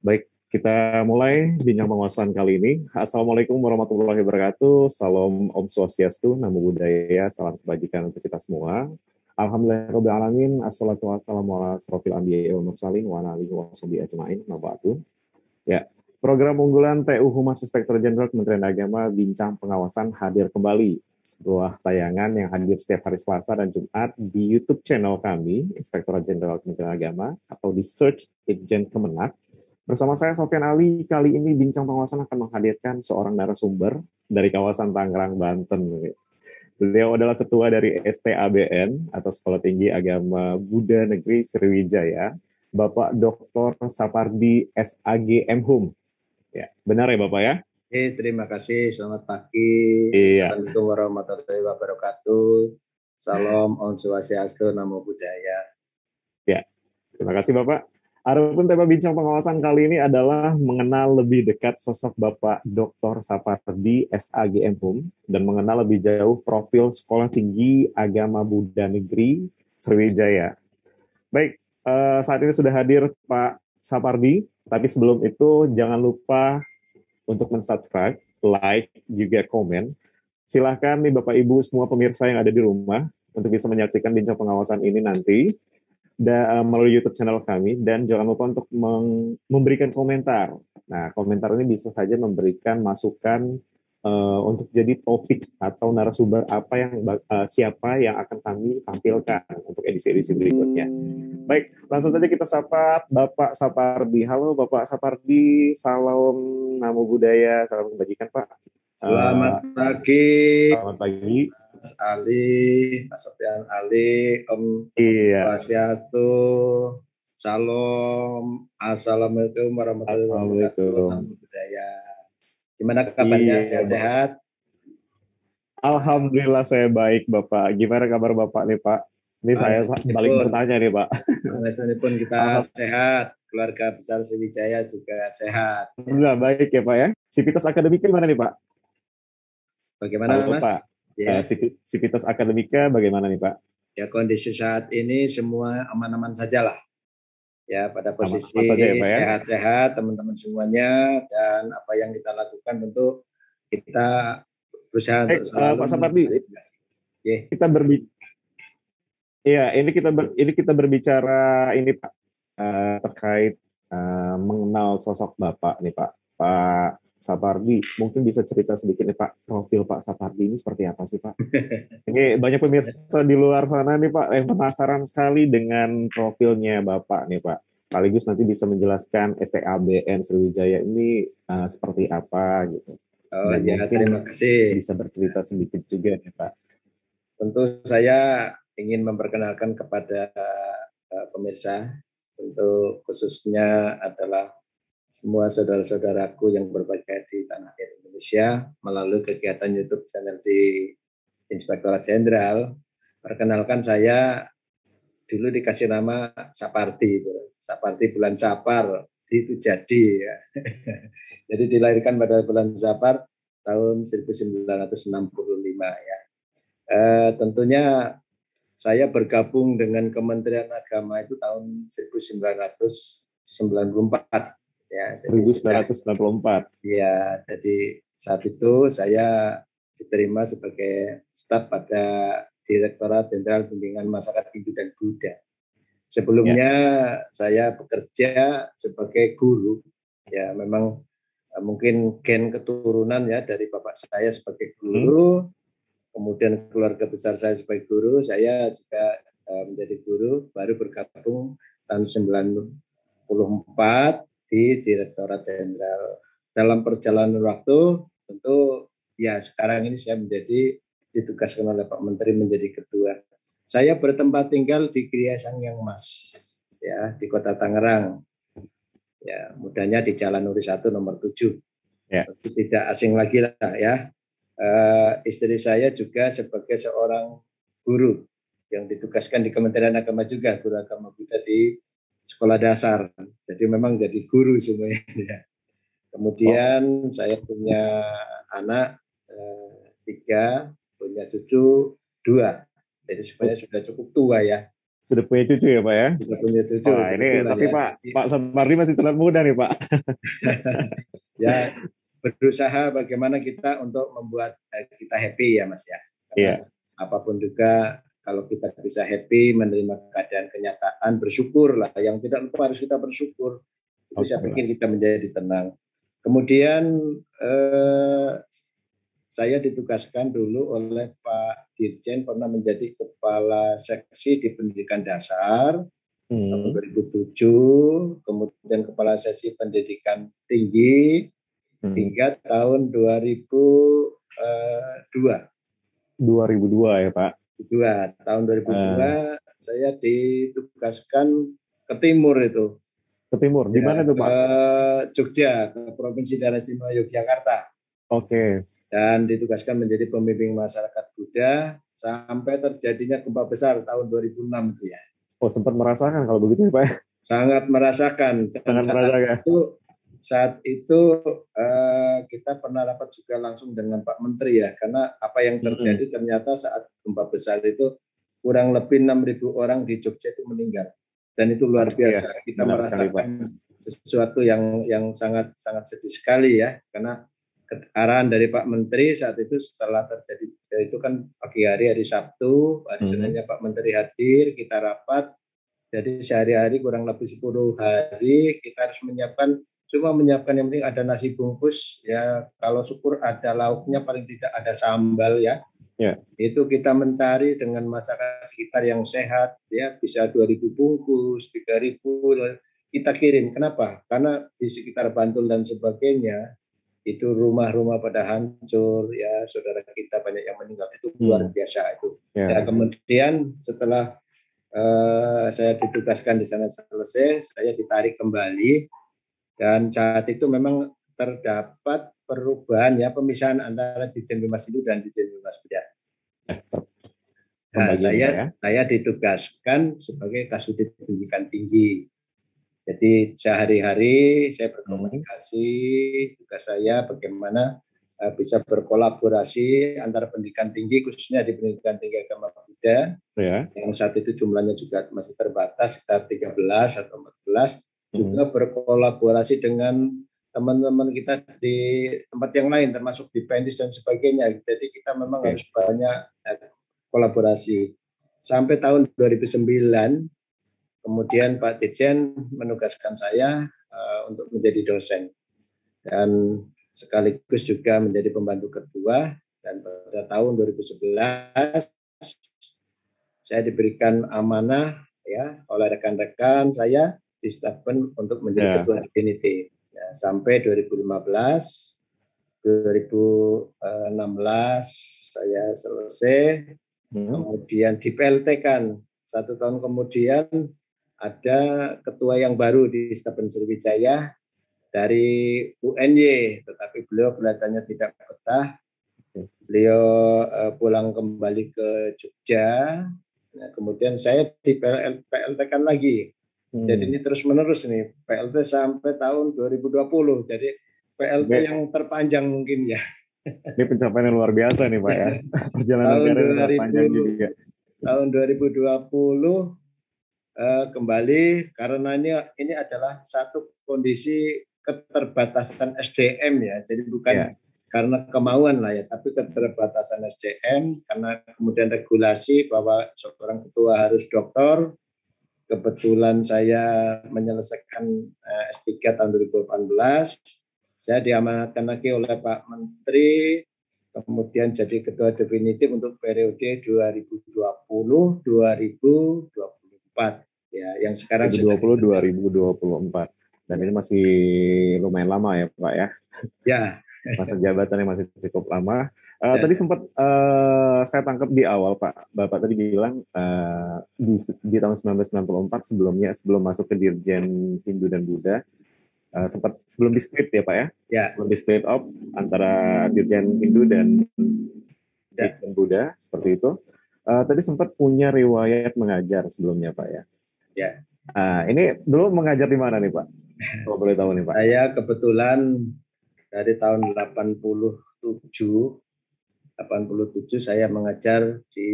Baik, kita mulai bincang penguasaan kali ini. Assalamualaikum warahmatullahi wabarakatuh. Salam Om Swastiastu, Namo Buddhaya, salam kebajikan untuk kita semua. Alhamdulillahirabbil alamin, assalatu wassalamu ala asrofil anbiya'i wal mursalin wa ala alihi washabihi ajmain. Ya, program unggulan TU Humas Inspektur Jenderal Kementerian Agama Bincang Pengawasan hadir kembali. Sebuah tayangan yang hadir setiap hari Selasa dan Jumat di YouTube channel kami, Inspektorat Jenderal Kementerian Agama, atau di search Itjen Kemenak. Bersama saya, Sofyan Ali, kali ini Bincang Pengawasan akan menghadirkan seorang narasumber dari kawasan Tangerang, Banten. Beliau adalah ketua dari STABN, atau Sekolah Tinggi Agama Buddha Negeri Sriwijaya, Bapak Dr. Sapardi SAG M.Hum. Ya, benar ya Bapak ya? Terima kasih, selamat pagi. Iya. Assalamualaikum warahmatullahi wabarakatuh. Salam Om Swastiastu, Namo Buddhaya. Ya, terima kasih Bapak. Adapun tema bincang pengawasan kali ini adalah mengenal lebih dekat sosok Bapak Dr. Sapardi SAG M.Hum dan mengenal lebih jauh profil Sekolah Tinggi Agama Buddha Negeri Sriwijaya. Baik, saat ini sudah hadir Pak Sapardi, tapi sebelum itu jangan lupa untuk men-subscribe, like, juga komen. Silahkan nih Bapak Ibu semua pemirsa yang ada di rumah untuk bisa menyaksikan bincang pengawasan ini nanti melalui YouTube channel kami, dan jangan lupa untuk memberikan komentar. Nah, komentar ini bisa saja memberikan masukan untuk jadi topik atau narasumber siapa yang akan kami tampilkan untuk edisi-edisi berikutnya. Baik, langsung saja kita sapa Bapak Sapardi. Halo Bapak Sapardi, salam Namo Buddhaya, salam kebajikan Pak. Selamat pagi. Selamat pagi. Mas Ali, Mas Sofyan Ali, Om Swastiastu, Salam, Assalamualaikum warahmatullahi wabarakatuh, Namo Buddhaya. Gimana kabarnya? Sehat-sehat? Alhamdulillah saya baik Bapak. Gimana kabar Bapak nih Pak? Ini saya balik bertanya nih Pak. Pun kita sehat, keluarga besar Sriwijaya juga sehat. Alhamdulillah baik ya Pak ya. Sivitas Akademika gimana nih Pak? Bagaimana Mas? Pak. Ya. Sivitas Akademika bagaimana nih Pak? Ya, kondisi saat ini semua aman-aman saja lah. Ya, pada posisi sehat-sehat teman-teman semuanya, dan apa yang kita lakukan tentu kita berusaha untuk selalu Pak Sapardi. Kita berbicara ini Pak terkait mengenal sosok Bapak nih Pak Sapardi. Mungkin bisa cerita sedikit nih Pak, profil Pak Sapardi ini seperti apa sih Pak? Ini banyak pemirsa di luar sana nih Pak yang penasaran sekali dengan profilnya Bapak nih Pak. Sekaligus nanti bisa menjelaskan STABN Sriwijaya ini seperti apa gitu. Dan ya, terima kasih. Bisa bercerita sedikit juga nih Pak. Tentu saya ingin memperkenalkan kepada pemirsa, tentu khususnya adalah semua saudara-saudaraku yang berbahagia di tanah air Indonesia melalui kegiatan YouTube channel di Inspektorat Jenderal. Perkenalkan, saya dulu dikasih nama Sapardi, Sapardi bulan Sapar, itu jadi ya. Jadi dilahirkan pada bulan Sapar tahun 1965 ya. Tentunya saya bergabung dengan Kementerian Agama itu tahun 1994 ya. 1994. Ya, jadi saat itu saya diterima sebagai staf pada Direktorat Jenderal Bimbingan Masyarakat Hindu dan Buddha. Sebelumnya saya bekerja sebagai guru. Ya, memang mungkin gen keturunan ya dari bapak saya sebagai guru. Kemudian keluarga besar saya sebagai guru, saya juga menjadi guru, baru bergabung tahun 1994 di Direktorat Jenderal. Dalam perjalanan waktu, tentu ya sekarang ini saya ditugaskan oleh Pak Menteri menjadi ketua. Saya bertempat tinggal di Gria Sangyang Mas, ya, di Kota Tangerang. Ya, mudahnya di Jalan Uri 1 nomor 7. Ya. Tidak asing lagi lah ya. Istri saya juga sebagai seorang guru yang ditugaskan di Kementerian Agama juga, guru agama Buddha di sekolah dasar. Jadi memang jadi guru semuanya. Kemudian saya punya anak 3, punya cucu 2. Jadi sebenarnya sudah cukup tua ya. Sudah punya cucu ya Pak ya? sudah punya cucu, Wah ini betul lah tapi ya. Pak Jadi, Pak Sapardi masih terlihat muda nih Pak. ya berusaha bagaimana kita untuk membuat kita happy ya Mas ya. Karena Iya. apapun juga kalau kita bisa happy menerima keadaan kenyataan, bersyukur lah. Yang tidak lupa harus kita bersyukur. Itu saya Oke. pikir kita menjadi tenang. Kemudian saya ditugaskan dulu oleh Pak Dirjen pernah menjadi kepala seksi di pendidikan dasar tahun 2007, kemudian kepala seksi pendidikan tinggi hingga tahun 2002. 2002 ya Pak. Tahun 2002 saya ditugaskan ke timur itu. Ke timur, di Ya, mana tuh ke Pak? Jogja, ke Provinsi Daerah Istimewa Yogyakarta. Oke. Dan ditugaskan menjadi pembimbing masyarakat Buddha sampai terjadinya gempa besar tahun 2006 itu ya. Oh sempat merasakan kalau begitu ya Pak? Sangat merasakan. Dan Sangat merasakan. saat itu kita pernah rapat juga langsung dengan Pak Menteri ya, karena apa yang terjadi ternyata saat gempa besar itu kurang lebih 6.000 orang di Jogja itu meninggal, dan itu luar biasa. Iya, Kita benar sekali, Pak. merasakan sesuatu yang sangat sangat sedih sekali ya, karena arahan dari Pak Menteri saat itu setelah terjadi itu kan pagi hari Sabtu, hari Seninnya Pak Menteri hadir, kita rapat. Jadi sehari-hari kurang lebih 10 hari kita harus menyiapkan yang penting ada nasi bungkus ya, kalau syukur ada lauknya, paling tidak ada sambal ya. Ya. Itu kita mencari dengan masyarakat sekitar yang sehat ya, bisa 2.000 bungkus, 3.000 kita kirim. Kenapa? Karena di sekitar Bantul dan sebagainya itu rumah-rumah pada hancur ya, saudara kita banyak yang meninggal, itu luar biasa itu. Ya, kemudian setelah saya ditugaskan di sana selesai, saya ditarik kembali, dan saat itu memang terdapat perubahan ya, pemisahan antara Ditjen Bimas Hindu dan Ditjen Bimas Buddha. Nah, saya ditugaskan sebagai Kasudit Pendidikan Tinggi. Jadi sehari-hari saya berkomunikasi, tugas saya bagaimana bisa berkolaborasi antara pendidikan tinggi, khususnya di pendidikan tinggi agama Buddha, yang saat itu jumlahnya juga masih terbatas, sekitar 13 atau 14, juga berkolaborasi dengan teman-teman kita di tempat yang lain, termasuk di Pendis dan sebagainya. Jadi kita memang harus banyak kolaborasi. Sampai tahun 2009, kemudian Pak Dirjen menugaskan saya untuk menjadi dosen. Dan sekaligus juga menjadi pembantu ketua, dan pada tahun 2011 saya diberikan amanah ya oleh rekan-rekan saya di Stafpen untuk menjadi ketua definitif ya, sampai 2015. 2016 saya selesai, kemudian di PLT kan 1 tahun kemudian ada ketua yang baru di Stafpen Sriwijaya dari UNY, tetapi beliau kelihatannya tidak betah. Beliau pulang kembali ke Jogja. Nah, kemudian saya di PLT kan lagi. Jadi ini terus menerus nih PLT sampai tahun 2020. Jadi PLT yang terpanjang mungkin ya. Ini pencapaian yang luar biasa nih Pak ya. Perjalanan karir yang sangat panjang juga. Tahun 2020 kembali, karena ini adalah satu kondisi keterbatasan SDM ya, jadi bukan karena kemauan lah ya, tapi keterbatasan SDM karena kemudian regulasi bahwa seorang ketua harus doktor. Kebetulan saya menyelesaikan S3 tahun 2018, saya diamanatkan lagi oleh Pak Menteri, kemudian jadi ketua definitif untuk periode 2020-2024 ya, yang sekarang 2020-2024. Dan ini masih lumayan lama ya Pak ya. Ya. Masa jabatannya masih cukup lama. Tadi sempat saya tangkap di awal Pak, Bapak tadi bilang di tahun 1994 sebelum masuk ke Dirjen Hindu dan Buddha, sempat sebelum di split ya Pak ya? Sebelum di split up antara Dirjen Hindu dan Dirjen Buddha, seperti itu. Tadi sempat punya riwayat mengajar sebelumnya Pak ya? Ya. Ini dulu mengajar di mana nih Pak? Kalau boleh tahu nih Pak. Saya kebetulan dari tahun 87 saya mengajar di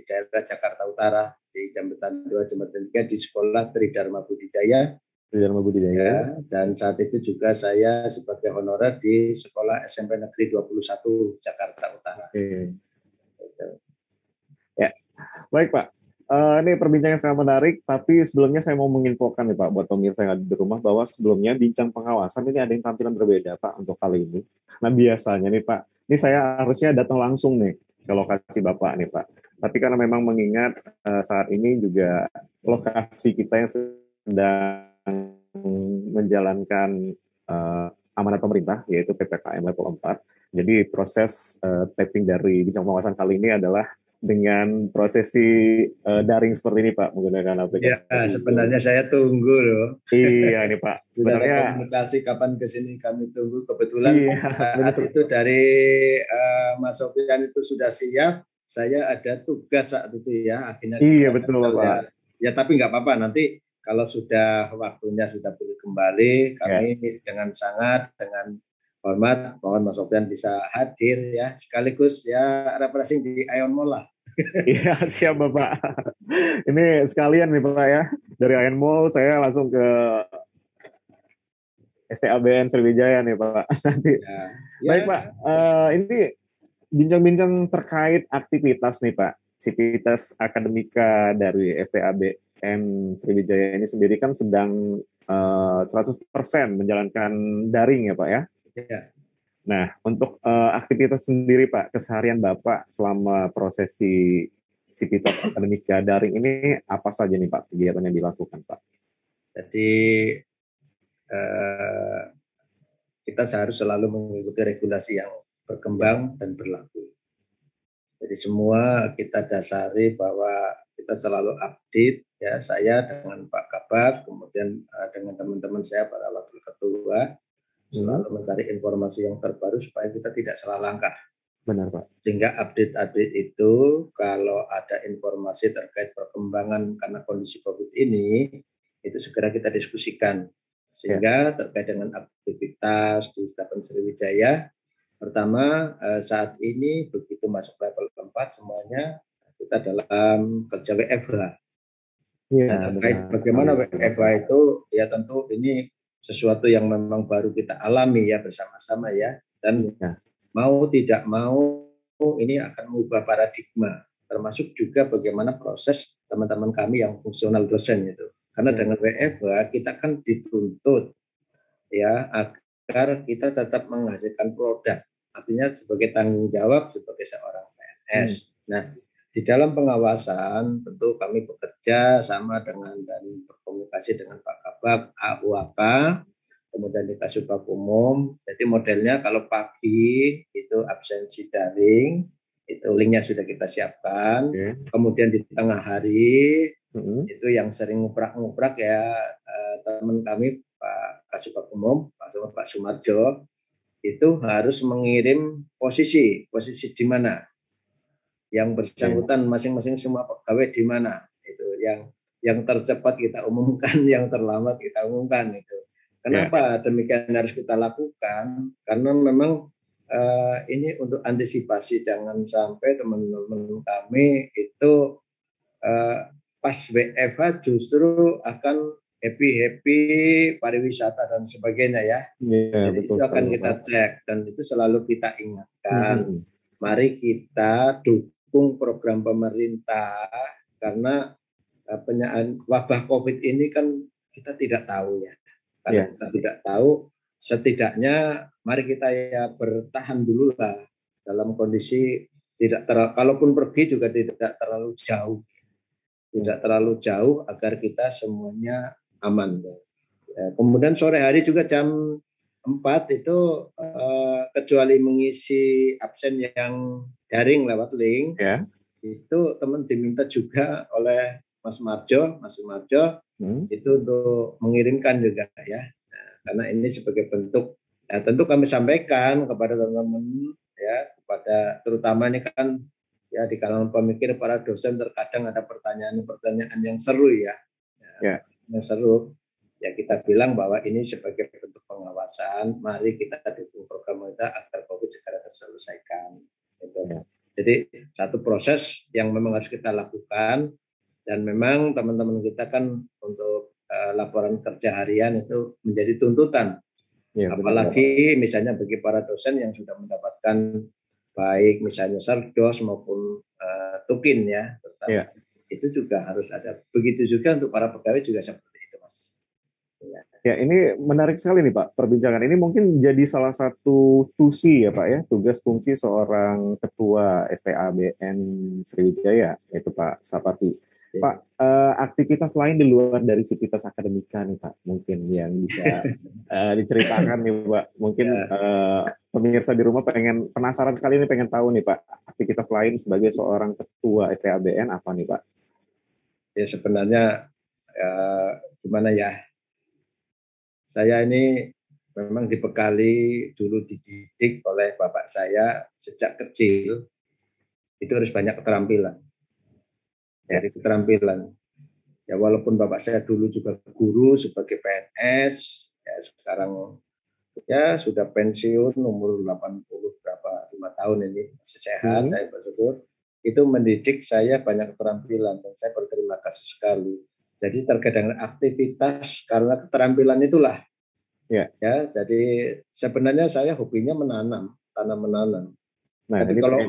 daerah Jakarta Utara. di Jambatan 2, Jambatan 3 di Sekolah Tridharma Budidaya. Tridharma Budidaya. Ya, dan saat itu juga saya sebagai honorer di Sekolah SMP Negeri 21 Jakarta Utara. Oke. Ya, baik Pak. Ini perbincangan sangat menarik, tapi sebelumnya saya mau menginfokan nih Pak, buat pemirsa yang ada di rumah, bahwa sebelumnya bincang pengawasan ini ada yang tampilan berbeda Pak untuk kali ini. Nah biasanya nih Pak, ini saya harusnya datang langsung nih ke lokasi Bapak nih Pak. Tapi karena memang mengingat saat ini juga lokasi kita yang sedang menjalankan amanat pemerintah, yaitu PPKM level 4. Jadi proses tapping dari bincang pengawasan kali ini adalah dengan prosesi daring seperti ini Pak, menggunakan aplikasi. Ya, sebenarnya saya tunggu loh. Iya ini Pak. Sudah ada Sebenarnya komunikasi kapan ke sini kami tunggu. Kebetulan iya, saat itu dari Mas Sofian itu sudah siap. Saya ada tugas saat itu ya. Akhirnya iya betul Pak. Ya tapi nggak apa-apa. Nanti kalau sudah waktunya sudah boleh kembali, kami dengan sangat dengan hormat mohon Mas Sofian bisa hadir ya, sekaligus ya refreshing di Ion Mall lah. Iya siap Bapak. Ini sekalian nih Pak ya, dari Ion Mall saya langsung ke STABN Sriwijaya nih Pak. Nanti. Ya. Baik Pak, ini bincang-bincang terkait aktivitas nih Pak. Aktivitas akademika dari STABN Sriwijaya ini sendiri kan sedang 100% menjalankan daring ya Pak ya. Ya. Nah, untuk aktivitas sendiri Pak, keseharian Bapak selama prosesi aktivitas akademika daring ini apa saja nih Pak kegiatan yang dilakukan Pak? Jadi kita harus selalu mengikuti regulasi yang berkembang dan berlaku. Jadi semua kita dasari bahwa kita selalu update ya, saya dengan Pak Kabak, kemudian dengan teman-teman saya para wakil ketua selalu mencari informasi yang terbaru supaya kita tidak salah langkah. Benar Pak. Sehingga update-update itu kalau ada informasi terkait perkembangan karena kondisi COVID ini, itu segera kita diskusikan. Sehingga terkait dengan aktivitas di STABN Sriwijaya, pertama saat ini begitu masuk level 4 semuanya kita dalam kerja WFH. Ya, nah, terkait bagaimana WFH itu ya tentu ini sesuatu yang memang baru kita alami ya bersama-sama ya, dan mau tidak mau ini akan mengubah paradigma, termasuk juga bagaimana proses teman-teman kami yang fungsional dosen itu. Karena dengan WFH kita kan dituntut ya agar kita tetap menghasilkan produk, artinya sebagai tanggung jawab sebagai seorang PNS. Nah, di dalam pengawasan tentu kami bekerja sama dengan dan berkomunikasi dengan Pak Kabak, AUAK, kemudian di Kasubag Umum. Jadi modelnya kalau pagi itu absensi daring, itu linknya sudah kita siapkan. Kemudian di tengah hari itu yang sering nguprak-nguprak ya teman kami Pak Kasubag Umum, Pak Sumarjo, itu harus mengirim posisi di mana yang bersangkutan masing-masing semua pegawai di mana, itu yang tercepat kita umumkan, yang terlambat kita umumkan itu. Kenapa demikian harus kita lakukan? Karena memang ini untuk antisipasi jangan sampai teman-teman kami itu pas WFH justru akan happy pariwisata dan sebagainya ya. Jadi itu akan kita cek dan itu selalu kita ingatkan. Mari kita dukung program pemerintah karena wabah COVID ini kan kita tidak tahu ya. Karena kita tidak tahu, setidaknya mari kita ya bertahan dulu lah dalam kondisi kalaupun pergi juga tidak terlalu jauh. Tidak terlalu jauh agar kita semuanya aman. Kemudian sore hari juga jam 4 itu kecuali mengisi absen yang daring lewat link, itu teman diminta juga oleh Mas Sumarjo itu untuk mengirimkan juga ya. Nah, karena ini sebagai bentuk, ya tentu kami sampaikan kepada teman-teman ya, kepada terutama ini kan ya di kalangan pemikir para dosen terkadang ada pertanyaan-pertanyaan yang seru ya, yang seru. Ya kita bilang bahwa ini sebagai bentuk pengawasan, mari kita dukung program kita agar COVID segera terselesaikan. Gitu. Jadi satu proses yang memang harus kita lakukan. Dan memang teman-teman kita kan untuk laporan kerja harian itu menjadi tuntutan. Ya, apalagi benar. Misalnya bagi para dosen yang sudah mendapatkan baik misalnya sardos maupun tukin ya, ya, itu juga harus ada. Begitu juga untuk para pegawai juga seperti itu, Mas. Ya. Ya, ini menarik sekali nih Pak perbincangan. Ini mungkin jadi salah satu tusi ya Pak ya, tugas fungsi seorang ketua STABN Sriwijaya, yaitu Pak Sapardi. Ya. Pak, aktivitas lain di luar dari sivitas akademika nih Pak, mungkin yang bisa diceritakan nih Pak. Mungkin pemirsa di rumah penasaran sekali nih, pengen tahu nih Pak, aktivitas lain sebagai seorang ketua STABN apa nih Pak? Ya sebenarnya gimana ya? Saya ini memang dibekali dulu dididik oleh bapak saya sejak kecil, itu harus banyak keterampilan. Dari keterampilan. Ya walaupun bapak saya dulu juga guru sebagai PNS, ya sekarang ya sudah pensiun umur 80 berapa 5 tahun ini, masih sehat, saya bersyukur. Itu mendidik saya banyak keterampilan dan saya berterima kasih sekali. Jadi terkait dengan aktivitas karena keterampilan itulah. Ya, jadi sebenarnya saya hobinya tanam menanam. Nah, tapi kalau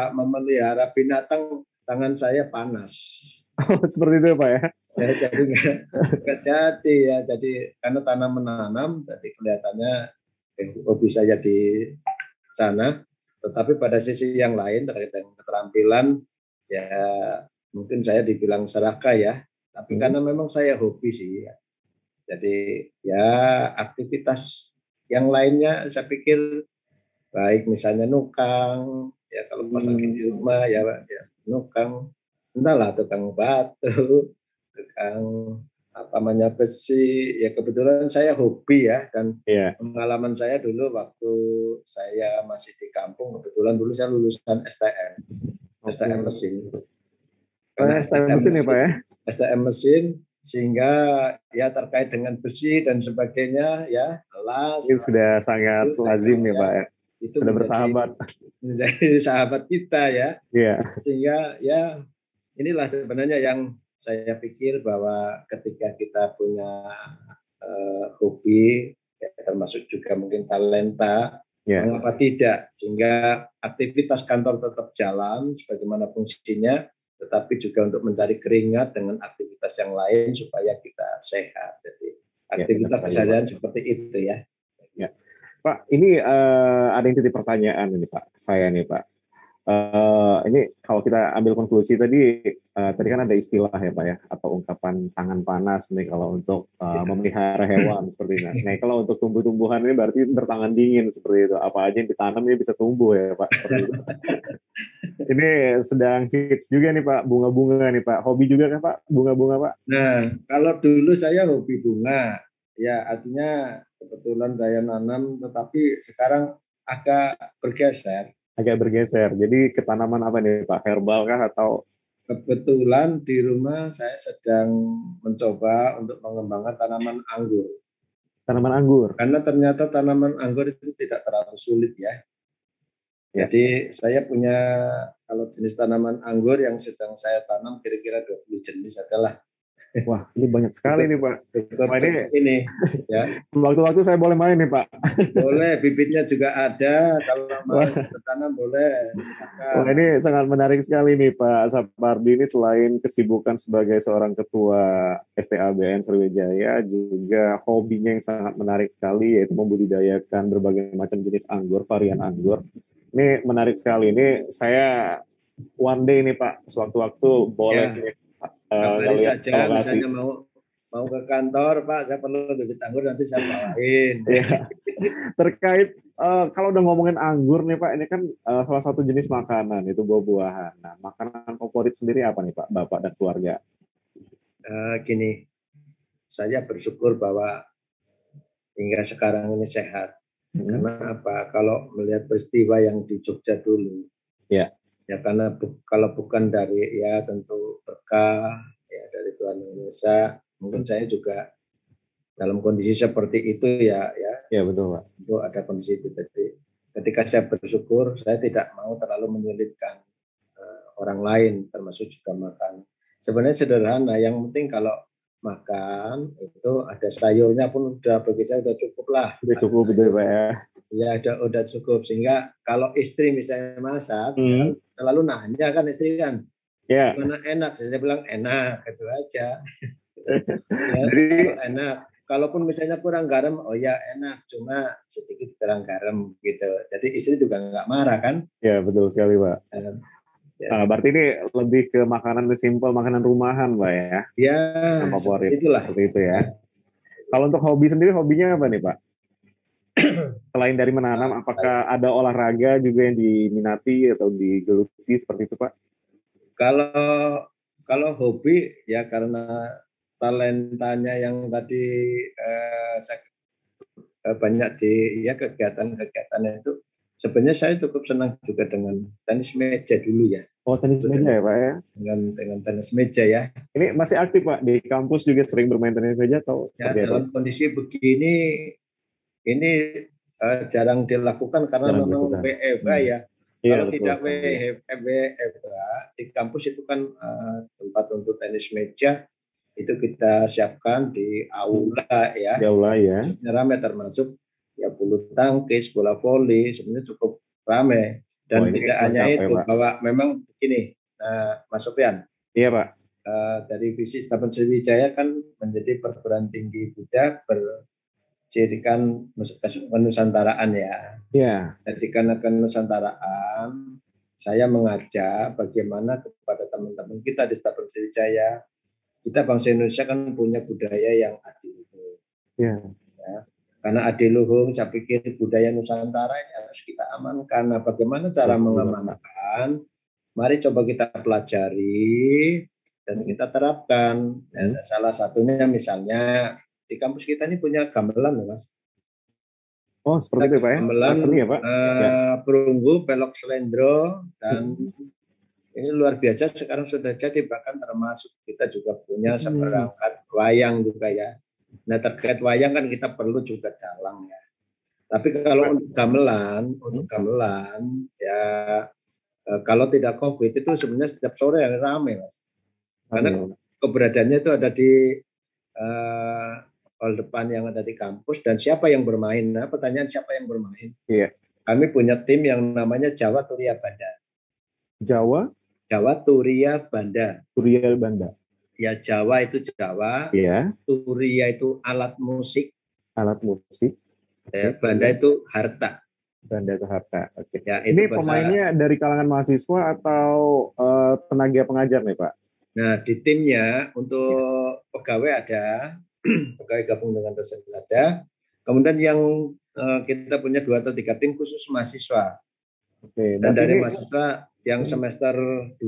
memelihara binatang, tangan saya panas. Oh, seperti itu Pak ya? Ya jadi nggak jadi ya. Jadi karena tanam menanam, jadi kelihatannya hobi saya di sana. Tetapi pada sisi yang lain terkait dengan keterampilan, ya mungkin saya dibilang serakah ya. Tapi karena memang saya hobi sih. Ya. Jadi ya aktivitas yang lainnya saya pikir baik misalnya nukang, ya kalau pas lagi di rumah ya nukang, entahlah tukang batu, tukang apa namanya besi, ya kebetulan saya hobi ya, dan pengalaman saya dulu waktu saya masih di kampung, kebetulan dulu saya lulusan STM, STM mesin. STM mesin ya Pak ya? STM mesin, sehingga ya terkait dengan besi dan sebagainya ya kelas. Ini sudah sangat lazim ya Pak ya? Itu sudah bersahabat. Menjadi sahabat kita ya. Iya. Sehingga ya inilah sebenarnya yang saya pikir bahwa ketika kita punya hobi, ya, termasuk juga mungkin talenta, mengapa tidak? Sehingga aktivitas kantor tetap jalan sebagaimana fungsinya, tetapi juga untuk mencari keringat dengan aktivitas yang lain supaya kita sehat. Jadi aktivitas keseharian seperti itu ya. Ya. Pak, ini ada yang titip pertanyaan ini Pak, saya nih Pak. Ini kalau kita ambil konklusi tadi kan ada istilah ya Pak ya, atau ungkapan tangan panas nih kalau untuk memelihara hewan seperti ini. Nah, kalau untuk tumbuh-tumbuhan ini berarti bertangan dingin seperti itu. Apa aja yang ditanam ini bisa tumbuh ya Pak. Ini sedang hits juga nih Pak, bunga-bunga nih Pak. Hobi juga kan Pak, bunga-bunga Pak? Nah, kalau dulu saya hobi bunga, ya artinya kebetulan saya nanam, tetapi sekarang agak bergeser. Jadi ke tanaman apa nih Pak? Herbal kah atau? Kebetulan di rumah saya sedang mencoba untuk mengembangkan tanaman anggur. Tanaman anggur? Karena ternyata tanaman anggur itu tidak terlalu sulit ya. Jadi saya punya, kalau jenis tanaman anggur yang sedang saya tanam kira-kira 20 jenis adalah. Wah, ini banyak sekali nih Pak. Ini ya. Waktu-waktu saya boleh main nih Pak. Boleh, bibitnya juga ada. Kalau mau bertanam boleh. Silakan. Wah, ini sangat menarik sekali nih Pak Sapardi. Ini selain kesibukan sebagai seorang ketua STABN Sriwijaya, juga hobinya yang sangat menarik sekali, yaitu membudidayakan berbagai macam jenis anggur, varian anggur. Ini menarik sekali. Ini saya one day nih Pak, sewaktu-waktu boleh ya. Kabari saja, misalnya mau ke kantor, Pak, saya perlu bibit anggur, nanti saya bawain. Ya. Terkait kalau udah ngomongin anggur nih Pak, ini kan salah satu jenis makanan, itu buah-buahan. Nah, makanan favorit sendiri apa nih Pak, Bapak dan keluarga? Gini, saya bersyukur bahwa hingga sekarang ini sehat. Karena apa? Kalau melihat peristiwa yang di Jogja dulu, ya karena kalau bukan dari ya tentu berkah ya dari Tuhan Indonesia, mungkin saya juga dalam kondisi seperti itu ya betul Pak. Itu ada kondisi itu. Jadi ketika saya bersyukur, saya tidak mau terlalu menyulitkan orang lain, termasuk juga makan sebenarnya sederhana. Yang penting kalau makan itu ada sayurnya pun udah bagi saya udah cukup lah. Udah cukup gitu ya Pak ya. Ya udah cukup, sehingga kalau istri misalnya masak Hmm. selalu nanya kan istri kan, Ya. mana enak, saya bilang enak gitu aja. Ya, Jadi kalau enak, kalaupun misalnya kurang garam, oh ya enak, cuma sedikit kurang garam gitu. Jadi istri juga nggak marah kan. ya betul sekali Pak. Ya, Berarti ini lebih ke makanan simple, makanan rumahan Pak ya, ya yang seperti favorit itulah. seperti itu ya. Ya. Kalau untuk hobi sendiri, hobinya apa nih Pak? Selain dari menanam, Baik. apakah ada olahraga juga yang diminati atau digeluti seperti itu Pak? Kalau kalau hobi ya karena talentanya yang tadi saya banyak di ya kegiatan-kegiatan itu, sebenarnya saya cukup senang juga dengan tenis meja dulu ya. Oh, tenis meja ya Pak ya? Dengan tenis meja ya. Ini masih aktif Pak, di kampus juga sering bermain tenis meja atau Ya seperti apa? dalam kondisi begini ini jarang dilakukan karena Jarang memang dilakukan. WFH ya. Iya, Kalau betul tidak sekali. WFH di kampus itu kan tempat untuk tenis meja itu kita siapkan di aula ya. Di aula ya. Ramai termasuk ya bulu tangkis, bola voli, sebenarnya cukup ramai. Dan Wah, ini tidak hanya lengkap ya itu, Pak. bahwa memang begini, Mas Sofian, Iya Pak. dari visi Taman Sriwijaya kan menjadi perguruan tinggi Buddha bercirikan kenusantaraan ya. Iya. Jadi karena kenusantaraan, saya mengajak bagaimana kepada teman-teman kita di Taman Sriwijaya, kita bangsa Indonesia kan punya budaya yang adil. Iya. Ya. Karena adiluhung, saya pikir budaya Nusantara ini harus kita amankan. Nah, bagaimana cara mengamankan? Mari coba kita pelajari dan kita terapkan. Ya, salah satunya misalnya di kampus kita ini punya gamelan, Mas. Oh, seperti itu Pak ya? Gamelan, Seni ya Pak? perunggu, pelok selendro, dan ini luar biasa sekarang sudah jadi, bahkan termasuk kita juga punya seperangkat wayang juga ya. Nah terkait wayang kan kita perlu juga dalang ya. Tapi kalau untuk gamelan ya kalau tidak COVID itu sebenarnya setiap sore yang ramai Mas. Karena keberadaannya itu ada di hall depan yang ada di kampus, dan siapa yang bermain? Nah pertanyaan siapa yang bermain? Iya. Kami punya tim yang namanya Jawa Turiya Banda. Jawa Turiya Banda. Turiya Banda. Ya Jawa itu Jawa, iya. Turiya itu alat musik, Banda itu harta. Banda itu harta. Oke. Ya, ini pemainnya dari kalangan mahasiswa atau tenaga pengajar nih Pak? Nah di timnya untuk pegawai ada, pegawai gabung dengan dosen ada. Kemudian yang kita punya 2 atau 3 tim khusus mahasiswa. Oke. Dan dari mahasiswa yang semester 2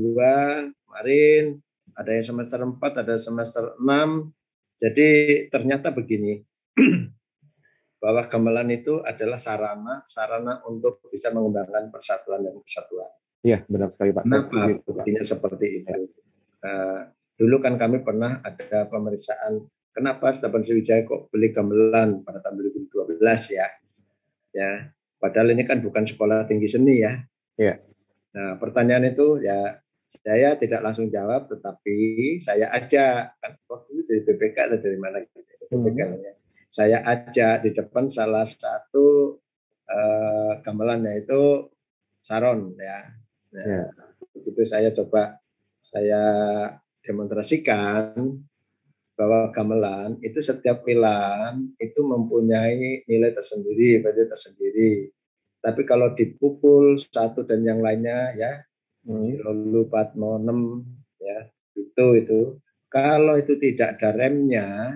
kemarin, ada yang semester 4, ada semester 6. Jadi ternyata begini, bahwa gamelan itu adalah sarana untuk bisa mengembangkan persatuan dan kesatuan. Iya, benar sekali Pak. Kenapa buktinya seperti itu? Ya. Dulu kan kami pernah ada pemeriksaan, kenapa Taman Sriwijaya kok beli gamelan pada tahun 2012 ya. Ya, padahal ini kan bukan sekolah tinggi seni ya. Iya. Nah, pertanyaan itu ya saya tidak langsung jawab, tetapi saya ajak, kan waktu itu dari BPK atau dari mana gitu, BPK ya. Saya ajak di depan salah satu gamelannya itu Saron ya. Nah, itu saya coba saya demonstrasikan bahwa gamelan itu setiap wilan itu mempunyai nilai tersendiri, value tersendiri. Tapi kalau dipukul satu dan yang lainnya ya, Cilolu, Patmonem, ya itu. Kalau itu tidak ada remnya,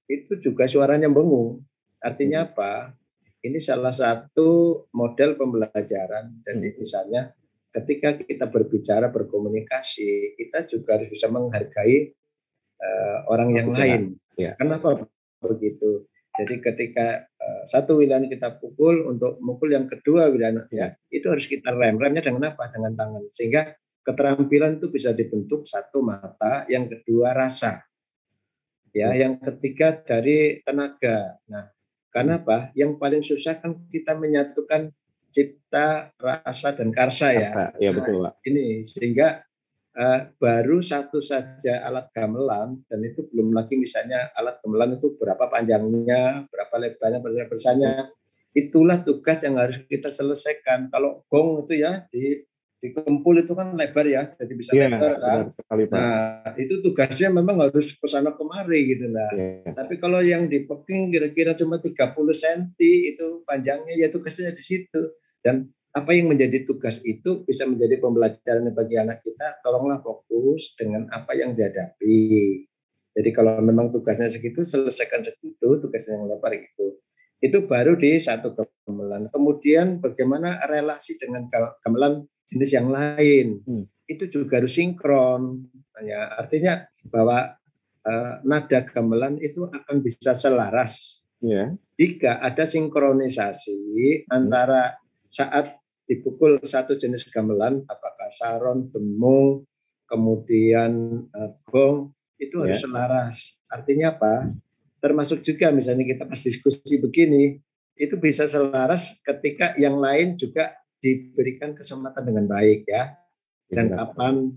itu juga suaranya bengung. Artinya apa? Ini salah satu model pembelajaran. Jadi misalnya ketika kita berbicara, berkomunikasi, kita juga harus bisa menghargai orang yang lain. Ya. Kenapa begitu? Jadi ketika satu wilayah kita pukul, untuk mukul yang kedua wilayah ya, itu harus kita rem. Remnya dengan apa? Dengan tangan. Sehingga keterampilan itu bisa dibentuk, satu mata, yang kedua rasa. Ya, yang ketiga dari tenaga. Nah, karena apa? Yang paling susah kan kita menyatukan cipta, rasa dan karsa ya. Iya betul Pak. Ini sehingga baru satu saja alat gamelan, dan itu belum lagi misalnya alat gamelan itu berapa panjangnya, berapa lebarnya, berapa besarnya. Itulah tugas yang harus kita selesaikan. Kalau gong itu ya di kempul itu kan lebar ya, jadi bisa lebar kan. Sekali, Pak. Nah, itu tugasnya memang harus kesana kemari gitu lah. Tapi kalau yang di Peking kira-kira cuma 30 cm itu panjangnya, ya tugasnya di situ. Dan apa yang menjadi tugas itu bisa menjadi pembelajaran bagi anak kita. Tolonglah fokus dengan apa yang dihadapi. Jadi kalau memang tugasnya segitu, selesaikan segitu, tugasnya yang lebar itu. Itu baru di satu gamelan. Kemudian bagaimana relasi dengan gamelan jenis yang lain. Itu juga harus sinkron. Ya, artinya bahwa nada gamelan itu akan bisa selaras jika ada sinkronisasi antara saat dipukul satu jenis gamelan, apakah saron, demung, kemudian gong, itu harus selaras. Artinya apa? Termasuk juga misalnya kita pas diskusi begini, itu bisa selaras ketika yang lain juga diberikan kesempatan dengan baik ya. Dan kapan?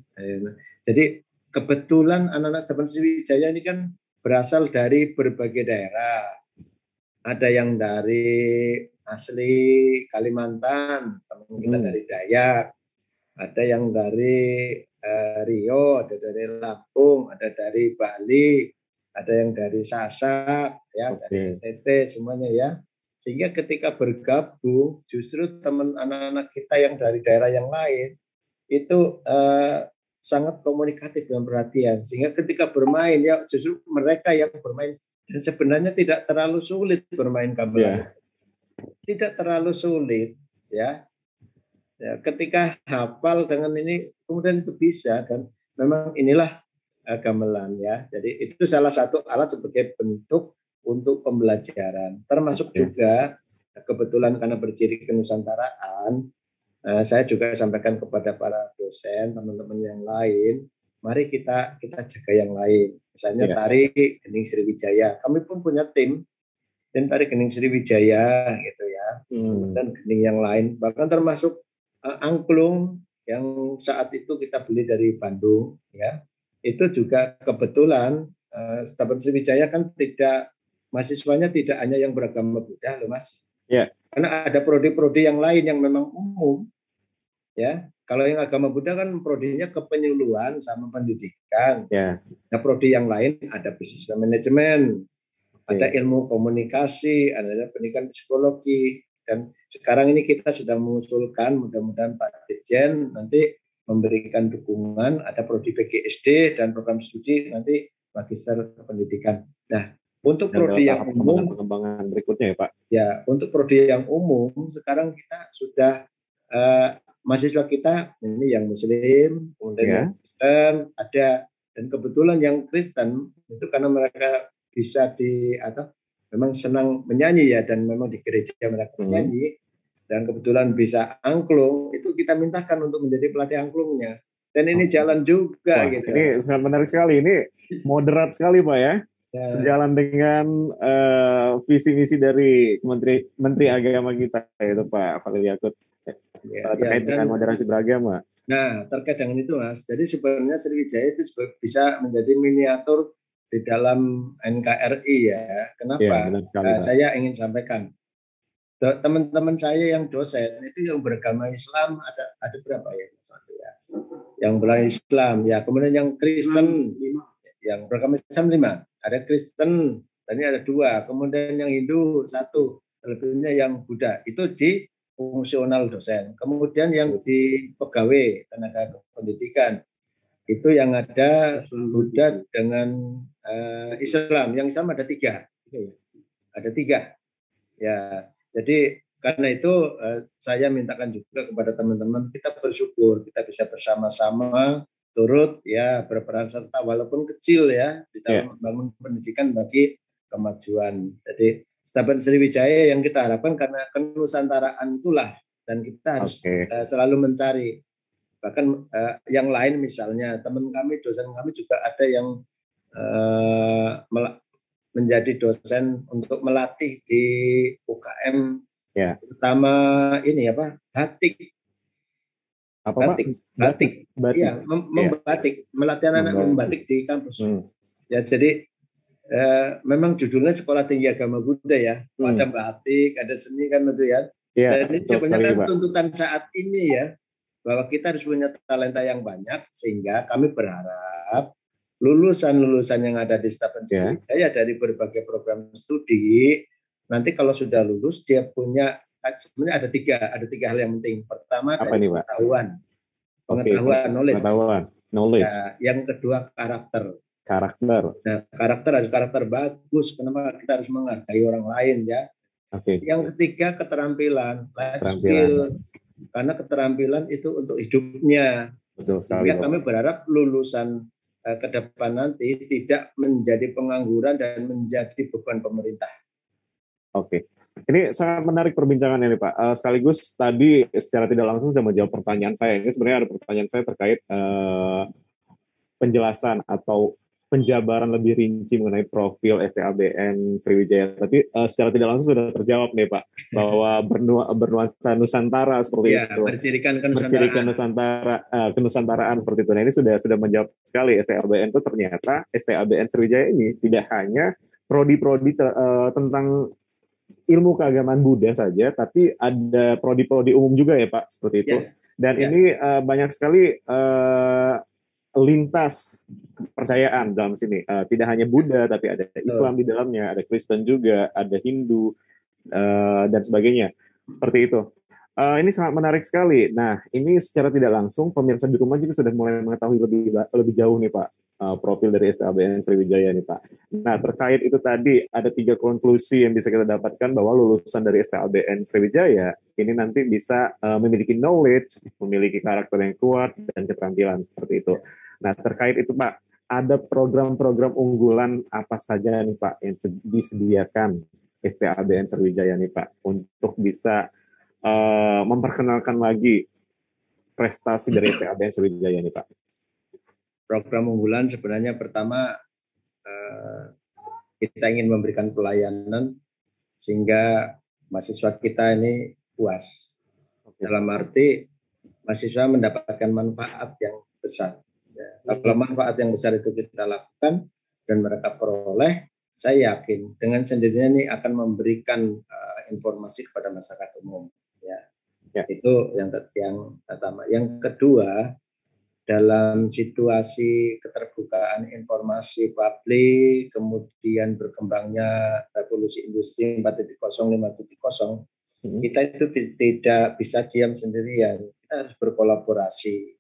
Jadi kebetulan anak-anak Stapan Sriwijaya ini kan berasal dari berbagai daerah. Ada yang dari asli Kalimantan, teman kita dari Dayak, ada yang dari Rio, ada dari Lampung, ada dari Bali, ada yang dari Sasak, ya, dari NTT semuanya ya. Sehingga ketika bergabung, justru teman anak-anak kita yang dari daerah yang lain itu sangat komunikatif dan perhatian. Sehingga ketika bermain ya justru mereka yang bermain, dan sebenarnya tidak terlalu sulit bermain gamelan. Tidak terlalu sulit ya. Ketika hafal dengan ini kemudian itu bisa, dan memang inilah gamelan ya. Jadi itu salah satu alat sebagai bentuk untuk pembelajaran. Termasuk juga kebetulan karena berdiri kenusantaraan, saya juga sampaikan kepada para dosen, teman-teman yang lain, mari kita jaga yang lain. Misalnya tari Gening Sriwijaya. Kami pun punya tim tari Gening Sriwijaya gitu ya. Dan gening yang lain, bahkan termasuk angklung yang saat itu kita beli dari Bandung ya. Itu juga kebetulan Stapan Sriwijaya kan tidak, mahasiswanya tidak hanya yang beragama Buddha loh Mas. Karena ada prodi-prodi yang lain yang memang umum ya. Kalau yang agama Buddha kan prodinya kepenyuluhan sama pendidikan. Nah, prodi yang lain ada bisnis manajemen, ada ilmu komunikasi, ada pendidikan psikologi, dan sekarang ini kita sedang mengusulkan, mudah-mudahan Pak Dirjen nanti memberikan dukungan, ada prodi PGSD dan program studi nanti magister pendidikan. Nah, untuk prodi yang umum, pengembangan berikutnya ya Pak. Ya, untuk prodi yang umum sekarang kita sudah mahasiswa kita ini yang Muslim, kemudian yang Kristen ada, dan kebetulan yang Kristen itu karena mereka bisa memang senang menyanyi ya, dan memang di gereja mereka menyanyi, dan kebetulan bisa angklung, itu kita mintakan untuk menjadi pelatih angklungnya, dan ini jalan juga. Wah, gitu. Ini sangat menarik sekali, ini moderat sekali Pak ya. Sejalan dengan visi misi dari Menteri Agama kita yaitu Pak Fadil Yakut terkait dengan moderasi beragama. Nah, terkait dengan itu Mas, jadi sebenarnya Sriwijaya itu bisa menjadi miniatur di dalam NKRI ya. Kenapa? Saya ingin sampaikan, teman-teman saya yang dosen itu yang beragama Islam ada berapa ya? Yang beragama Islam ya, kemudian yang Kristen yang beragama Islam 5, ada Kristen, tadi ada 2, kemudian yang Hindu 1, selebihnya yang Buddha. Itu di fungsional dosen. Kemudian yang di pegawai tenaga pendidikan itu yang ada Buddha dengan Islam. Yang Islam ada 3, ada 3. Ya, jadi karena itu saya mintakan juga kepada teman-teman, kita bersyukur kita bisa bersama-sama turut ya berperan serta walaupun kecil ya di dalam membangun pendidikan bagi kemajuan. Jadi Stapan Sriwijaya yang kita harapkan karena kenusantaraan itulah, dan kita harus selalu mencari. Bahkan yang lain misalnya teman kami, dosen kami juga ada yang menjadi dosen untuk melatih di UKM, terutama ini batik. Apa Pak? Batik, batik, Batik. iya, membatik, melatih anak membatik di kampus. Ya, jadi memang judulnya Sekolah Tinggi Agama Buddha ya. Ada batik, ada seni kan itu ya. Ya, dan ini sebenarnya kan tuntutan saat ini ya, bahwa kita harus punya talenta yang banyak, sehingga kami berharap lulusan-lulusan yang ada di Stapen Sriwijaya dari berbagai program studi, nanti kalau sudah lulus dia punya, sebenarnya ada tiga hal yang penting. Pertama dari pengetahuan, knowledge. Ya, yang kedua karakter. Nah, karakter harus karakter bagus. Kenapa kita harus menghargai orang lain ya? Yang ketiga keterampilan, life skill. Karena keterampilan itu untuk hidupnya. Betul sekali. Sehingga kami berharap lulusan ke depan nanti tidak menjadi pengangguran dan menjadi beban pemerintah. Oke. Ini sangat menarik perbincangan ini Pak. Sekaligus tadi secara tidak langsung sudah menjawab pertanyaan saya. Ini sebenarnya ada pertanyaan saya terkait penjelasan atau penjabaran lebih rinci mengenai profil STABN Sriwijaya. Tapi secara tidak langsung sudah terjawab nih Pak, bahwa bernuansa Nusantara seperti itu. Bercirikan kenusantaraan seperti itu. Nah, ini sudah menjawab sekali. STABN itu ternyata STABN Sriwijaya ini tidak hanya prodi-prodi tentang ilmu keagamaan Buddha saja, tapi ada prodi-prodi umum juga ya Pak, seperti itu. Dan ini banyak sekali lintas kepercayaan dalam sini. Tidak hanya Buddha, tapi ada Islam di dalamnya, ada Kristen juga, ada Hindu, dan sebagainya. Seperti itu. Ini sangat menarik sekali. Nah, ini secara tidak langsung, pemirsa di rumah juga sudah mulai mengetahui lebih jauh nih Pak, profil dari STABN Sriwijaya nih Pak. Nah, terkait itu tadi, ada 3 konklusi yang bisa kita dapatkan bahwa lulusan dari STABN Sriwijaya ini nanti bisa memiliki knowledge, memiliki karakter yang kuat, dan keterampilan seperti itu. Nah, terkait itu Pak, ada program-program unggulan apa saja nih Pak yang disediakan STABN Sriwijaya nih Pak untuk bisa memperkenalkan lagi prestasi dari STABN Sriwijaya nih Pak? Program unggulan sebenarnya pertama kita ingin memberikan pelayanan sehingga mahasiswa kita ini puas. Dalam arti mahasiswa mendapatkan manfaat yang besar. Kalau manfaat yang besar itu kita lakukan dan mereka peroleh, saya yakin dengan sendirinya ini akan memberikan informasi kepada masyarakat umum. Itu yang pertama. Yang kedua, dalam situasi keterbukaan informasi publik, kemudian berkembangnya revolusi industri 4.0, 5.0, kita itu tidak bisa diam sendirian. Kita harus berkolaborasi.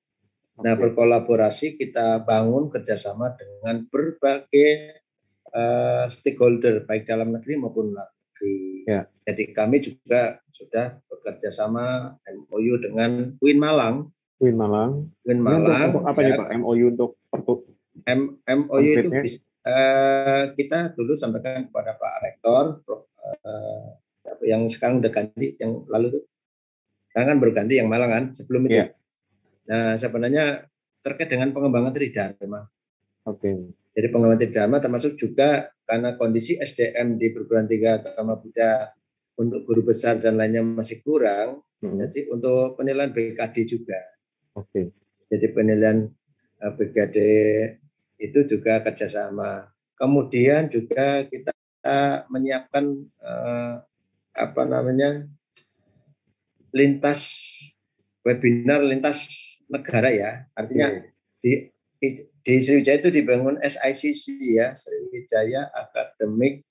Nah, berkolaborasi kita bangun kerjasama dengan berbagai stakeholder, baik dalam negeri maupun luar negeri. Jadi kami juga sudah bekerja sama MOU dengan UIN Malang. Untuk apa nih Pak? MOU untuk MOU itu kita dulu sampaikan kepada Pak Rektor, yang sekarang udah ganti, yang lalu tuh. Sekarang kan baru ganti yang Malang kan, sebelum itu. Nah, sebenarnya terkait dengan pengembangan Tridharma. Jadi pengembangan Tridharma termasuk juga karena kondisi SDM di perguruan tinggi agama Buddha untuk guru besar dan lainnya masih kurang. Jadi untuk penilaian BKD juga. Jadi penilaian BKD itu juga kerjasama. Kemudian juga kita menyiapkan lintas webinar lintas negara ya, artinya di Sriwijaya itu dibangun SICC ya, Sriwijaya Academic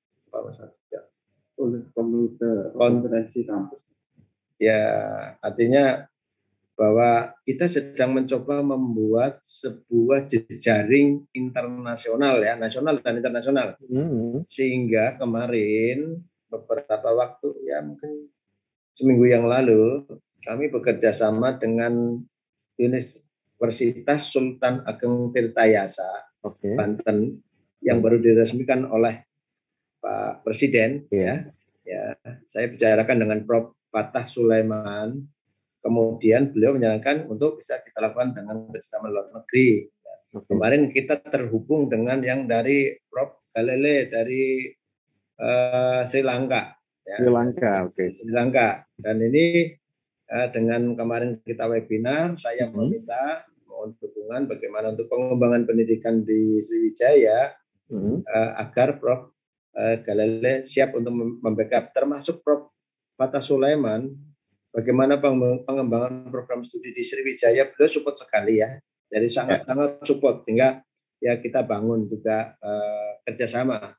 Konferensi Kampus. Ya, artinya bahwa kita sedang mencoba membuat sebuah jejaring internasional ya, nasional dan internasional. Sehingga kemarin beberapa waktu ya mungkin seminggu yang lalu kami bekerja sama dengan Universitas Sultan Ageng Tirtayasa Banten yang baru diresmikan oleh Pak Presiden. Ya, saya bicarakan dengan Prof. Fatah Sulaiman. Kemudian beliau menyarankan untuk bisa kita lakukan dengan kerjasama luar negeri. Kemarin kita terhubung dengan yang dari Prof. Galele dari Sri Lanka. Sri Lanka, Sri Lanka. Dan ini dengan kemarin kita webinar, saya meminta mohon dukungan bagaimana untuk pengembangan pendidikan di Sriwijaya agar Prof. Galele siap untuk membackup, termasuk Prof. Fatah Sulaiman, bagaimana pengembangan program studi di Sriwijaya, beliau support sekali ya, jadi sangat support, sehingga ya kita bangun juga kerjasama,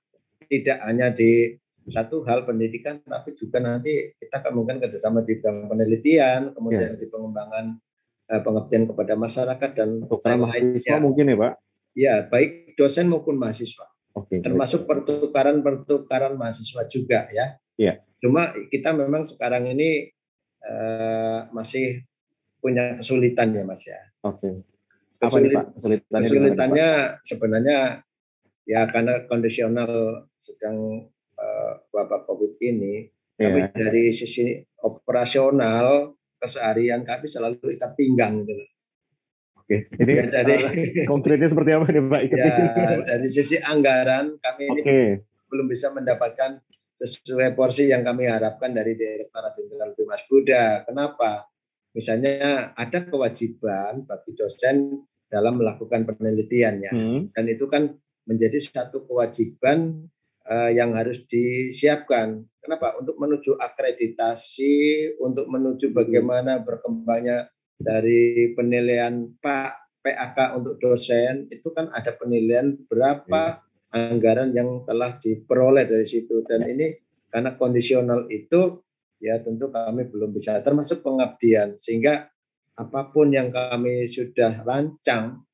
tidak hanya di satu hal pendidikan, tapi juga nanti kita akan mungkin kerjasama di bidang penelitian, kemudian di pengembangan pengabdian kepada masyarakat dan pertukaran mahasiswa mungkin ya Pak? Ya, baik dosen maupun mahasiswa. Termasuk pertukaran mahasiswa juga ya. Cuma kita memang sekarang ini masih punya kesulitan ya Mas ya. Apa nih Pak kesulitannya sebenarnya ya karena kondisional sedang wabah COVID ini, tapi dari sisi operasional keseharian kami selalu ikat pinggang gitu. Ini ya, dari konkretnya seperti apa nih Pak? Ya, dari sisi anggaran kami ini belum bisa mendapatkan sesuai porsi yang kami harapkan dari Direktorat Jenderal Bimas Buddha. Kenapa? Misalnya ada kewajiban bagi dosen dalam melakukan penelitian ya, dan itu kan menjadi satu kewajiban yang harus disiapkan. Kenapa? Untuk menuju akreditasi, untuk menuju bagaimana berkembangnya dari penilaian PAK untuk dosen, itu kan ada penilaian berapa anggaran yang telah diperoleh dari situ. Dan ini karena kondisional itu, ya tentu kami belum bisa, termasuk pengabdian. Sehingga apapun yang kami sudah rancang,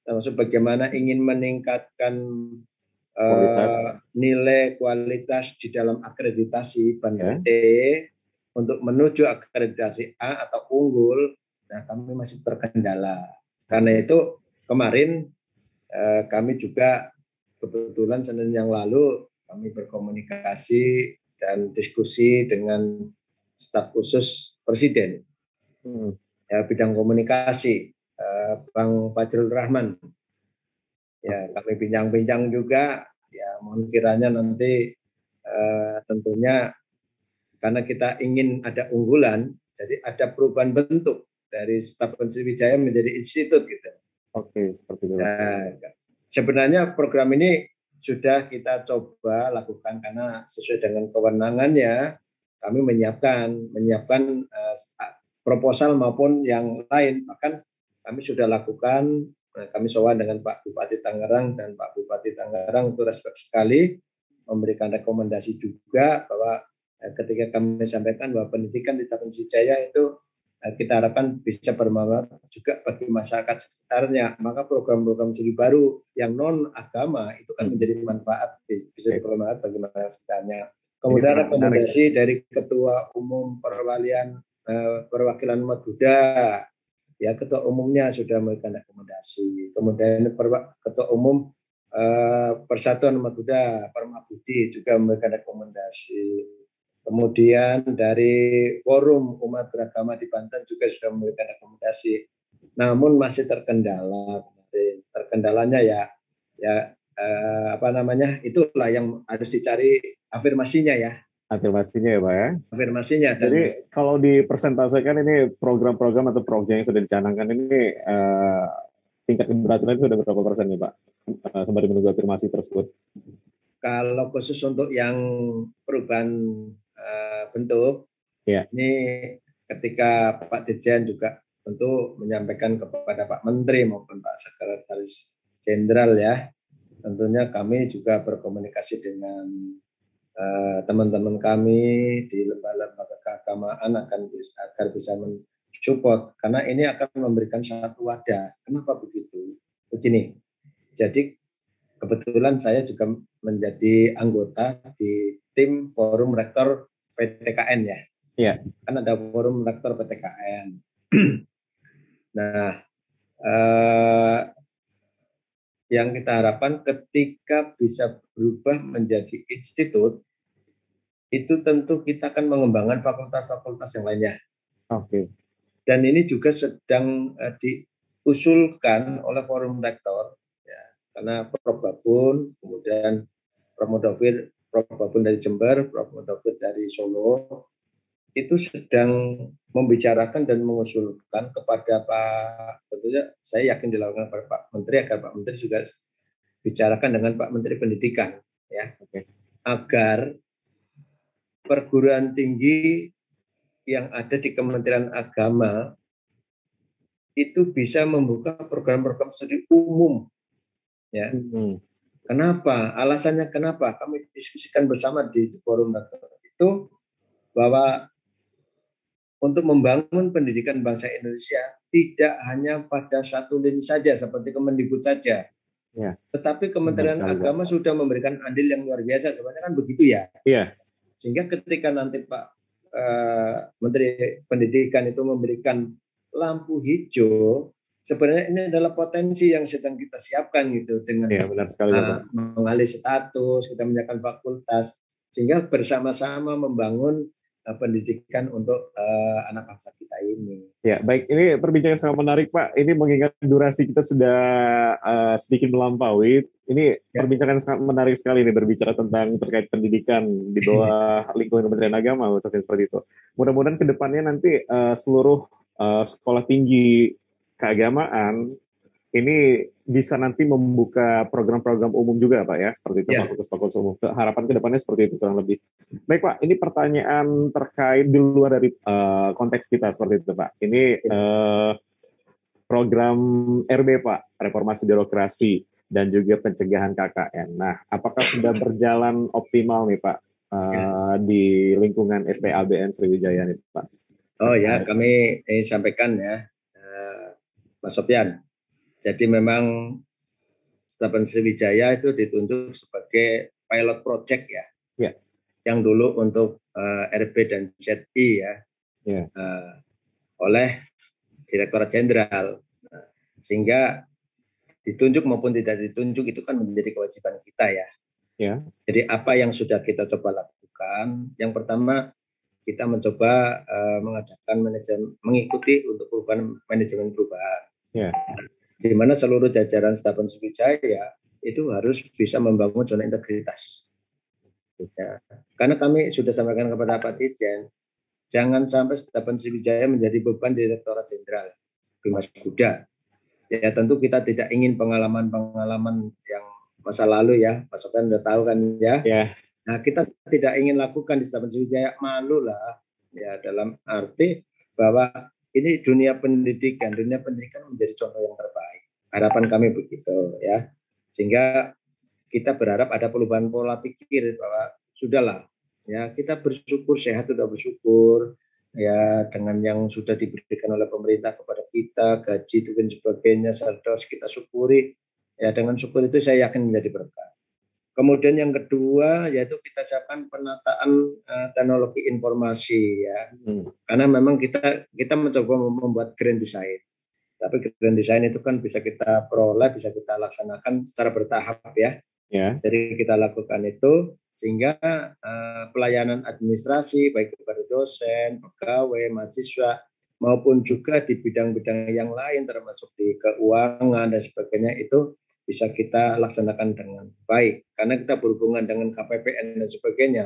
termasuk bagaimana ingin meningkatkan nilai kualitas di dalam akreditasi Ban D untuk menuju akreditasi A atau unggul, nah kami masih terkendala. Karena itu kemarin kami juga kebetulan Senin yang lalu kami berkomunikasi dan diskusi dengan staf khusus Presiden ya, bidang komunikasi Bang Fajrul Rahman. Ya, kami bincang-bincang juga, ya mohon kiranya nanti tentunya karena kita ingin ada unggulan, jadi ada perubahan bentuk dari staf Sriwijaya menjadi institut gitu. Seperti itu. Nah, sebenarnya program ini sudah kita coba lakukan karena sesuai dengan kewenangannya kami menyiapkan proposal maupun yang lain, bahkan kami sudah lakukan. Kami sowan dengan Pak Bupati Tangerang, dan Pak Bupati Tangerang itu respek sekali memberikan rekomendasi juga bahwa ketika kami sampaikan bahwa pendidikan di Stasiun Sriwijaya itu kita harapkan bisa bermanfaat juga bagi masyarakat sekitarnya, maka program-program studi baru yang non agama itu kan menjadi manfaat, bisa bermanfaat bagi masyarakat sekitarnya. Kemudian rekomendasi dari Ketua Umum Perwakilan Umat Buddha, ya ketua umumnya sudah memberikan rekomendasi. Kemudian ketua umum Persatuan Umat Buddha Parma Budi juga memberikan rekomendasi. Kemudian dari Forum Umat Beragama di Banten juga sudah memberikan rekomendasi. Namun masih terkendala. Terkendalanya itulah yang harus dicari afirmasinya ya. Afirmasinya ya Pak ya. Afirmasinya. Jadi kalau dipersentasekan ini program-program atau proyek yang sudah dicanangkan ini tingkat keberhasilan itu sudah berapa persen nih Pak? Sembari menunggu afirmasi tersebut. Kalau khusus untuk yang perubahan bentuk, ini ketika Pak Dirjen juga tentu menyampaikan kepada Pak Menteri maupun Pak Sekretaris Jenderal ya, tentunya kami juga berkomunikasi dengan teman-teman kami di lembaga keagamaan agar bisa mensupport, karena ini akan memberikan satu wadah. Kenapa begitu? Begini, jadi kebetulan saya juga menjadi anggota di tim Forum Rektor PTKN ya. Iya. Kan ada Forum Rektor PTKN. Nah, yang kita harapkan ketika bisa berubah menjadi institut, itu tentu kita akan mengembangkan fakultas-fakultas yang lainnya. Dan ini juga sedang diusulkan oleh Forum Rektor, ya, karena Prof. Babun, kemudian Prof. Mudofir dari Jember, Prof. Mudofir dari Solo, itu sedang membicarakan dan mengusulkan kepada Pak, tentunya saya yakin dilakukan kepada Pak Menteri, agar Pak Menteri juga bicarakan dengan Pak Menteri Pendidikan, ya, agar perguruan tinggi yang ada di Kementerian Agama itu bisa membuka program-program studi umum, ya. Kenapa? Alasannya kenapa? Kami diskusikan bersama di forum itu bahwa untuk membangun pendidikan bangsa Indonesia tidak hanya pada satu lini saja seperti Kemendikbud saja, ya. Tetapi Kementerian Agama sudah memberikan andil yang luar biasa, sebenarnya kan begitu ya. Iya. Sehingga ketika nanti Pak Menteri Pendidikan itu memberikan lampu hijau, sebenarnya ini adalah potensi yang sedang kita siapkan gitu, dengan benar sekali, mengalih status, kita menyiapkan fakultas, sehingga bersama-sama membangun pendidikan untuk anak bangsa kita ini. Ya, baik. Ini perbincangan sangat menarik, Pak. Ini mengingat durasi kita sudah sedikit melampaui. Ini perbincangan sangat menarik sekali nih, berbicara tentang terkait pendidikan di bawah lingkungan Kementerian Agama, khususnya seperti itu. Mudah-mudahan ke depannya nanti seluruh sekolah tinggi keagamaan ini bisa nanti membuka program-program umum juga, Pak, ya, seperti itu, fakultas-fakultas umum. Harapan ke depannya seperti itu kurang lebih. Baik, Pak, ini pertanyaan terkait di luar dari konteks kita seperti itu, Pak. Ini program RB, Pak, reformasi birokrasi dan juga pencegahan KKN. Nah, apakah sudah berjalan optimal nih, Pak, di lingkungan STABN Sriwijaya nih, Pak? Oh ya, kami sampaikan ya, Mas Sofyan. Jadi memang STABN Sriwijaya itu ditunjuk sebagai pilot project ya. Yang dulu untuk RB dan ZI ya. Oleh Direktorat Jenderal. Sehingga ditunjuk maupun tidak ditunjuk itu kan menjadi kewajiban kita ya. Jadi apa yang sudah kita coba lakukan? Yang pertama, kita mencoba mengadakan mengikuti untuk perubahan manajemen perubahan. Di mana seluruh jajaran STABN Sriwijaya itu harus bisa membangun zona integritas. Ya. Karena kami sudah sampaikan kepada Pak Dirjen, jangan sampai STABN Sriwijaya menjadi beban Direktorat Jenderal Bimas Buddha. Ya tentu kita tidak ingin pengalaman-pengalaman yang masa lalu ya, Mas Sofyan sudah tahu kan ya. Nah, kita tidak ingin lakukan di STABN Sriwijaya, malu lah ya, dalam arti bahwa ini dunia pendidikan menjadi contoh yang terbaik. Harapan kami begitu ya. Sehingga kita berharap ada perubahan pola pikir bahwa sudahlah ya, kita bersyukur sehat, sudah bersyukur ya dengan yang sudah diberikan oleh pemerintah kepada kita, gaji dan sebagainya, harus kita syukuri ya. Dengan syukur itu saya yakin menjadi berkah. Kemudian yang kedua yaitu kita siapkan penataan teknologi informasi ya. Karena memang kita mencoba membuat grand design. Tapi grand design itu kan bisa kita peroleh, bisa kita laksanakan secara bertahap ya. Jadi kita lakukan itu sehingga pelayanan administrasi baik kepada dosen, pegawai, mahasiswa maupun juga di bidang-bidang yang lain termasuk di keuangan dan sebagainya itu bisa kita laksanakan dengan baik. Karena kita berhubungan dengan KPPN dan sebagainya,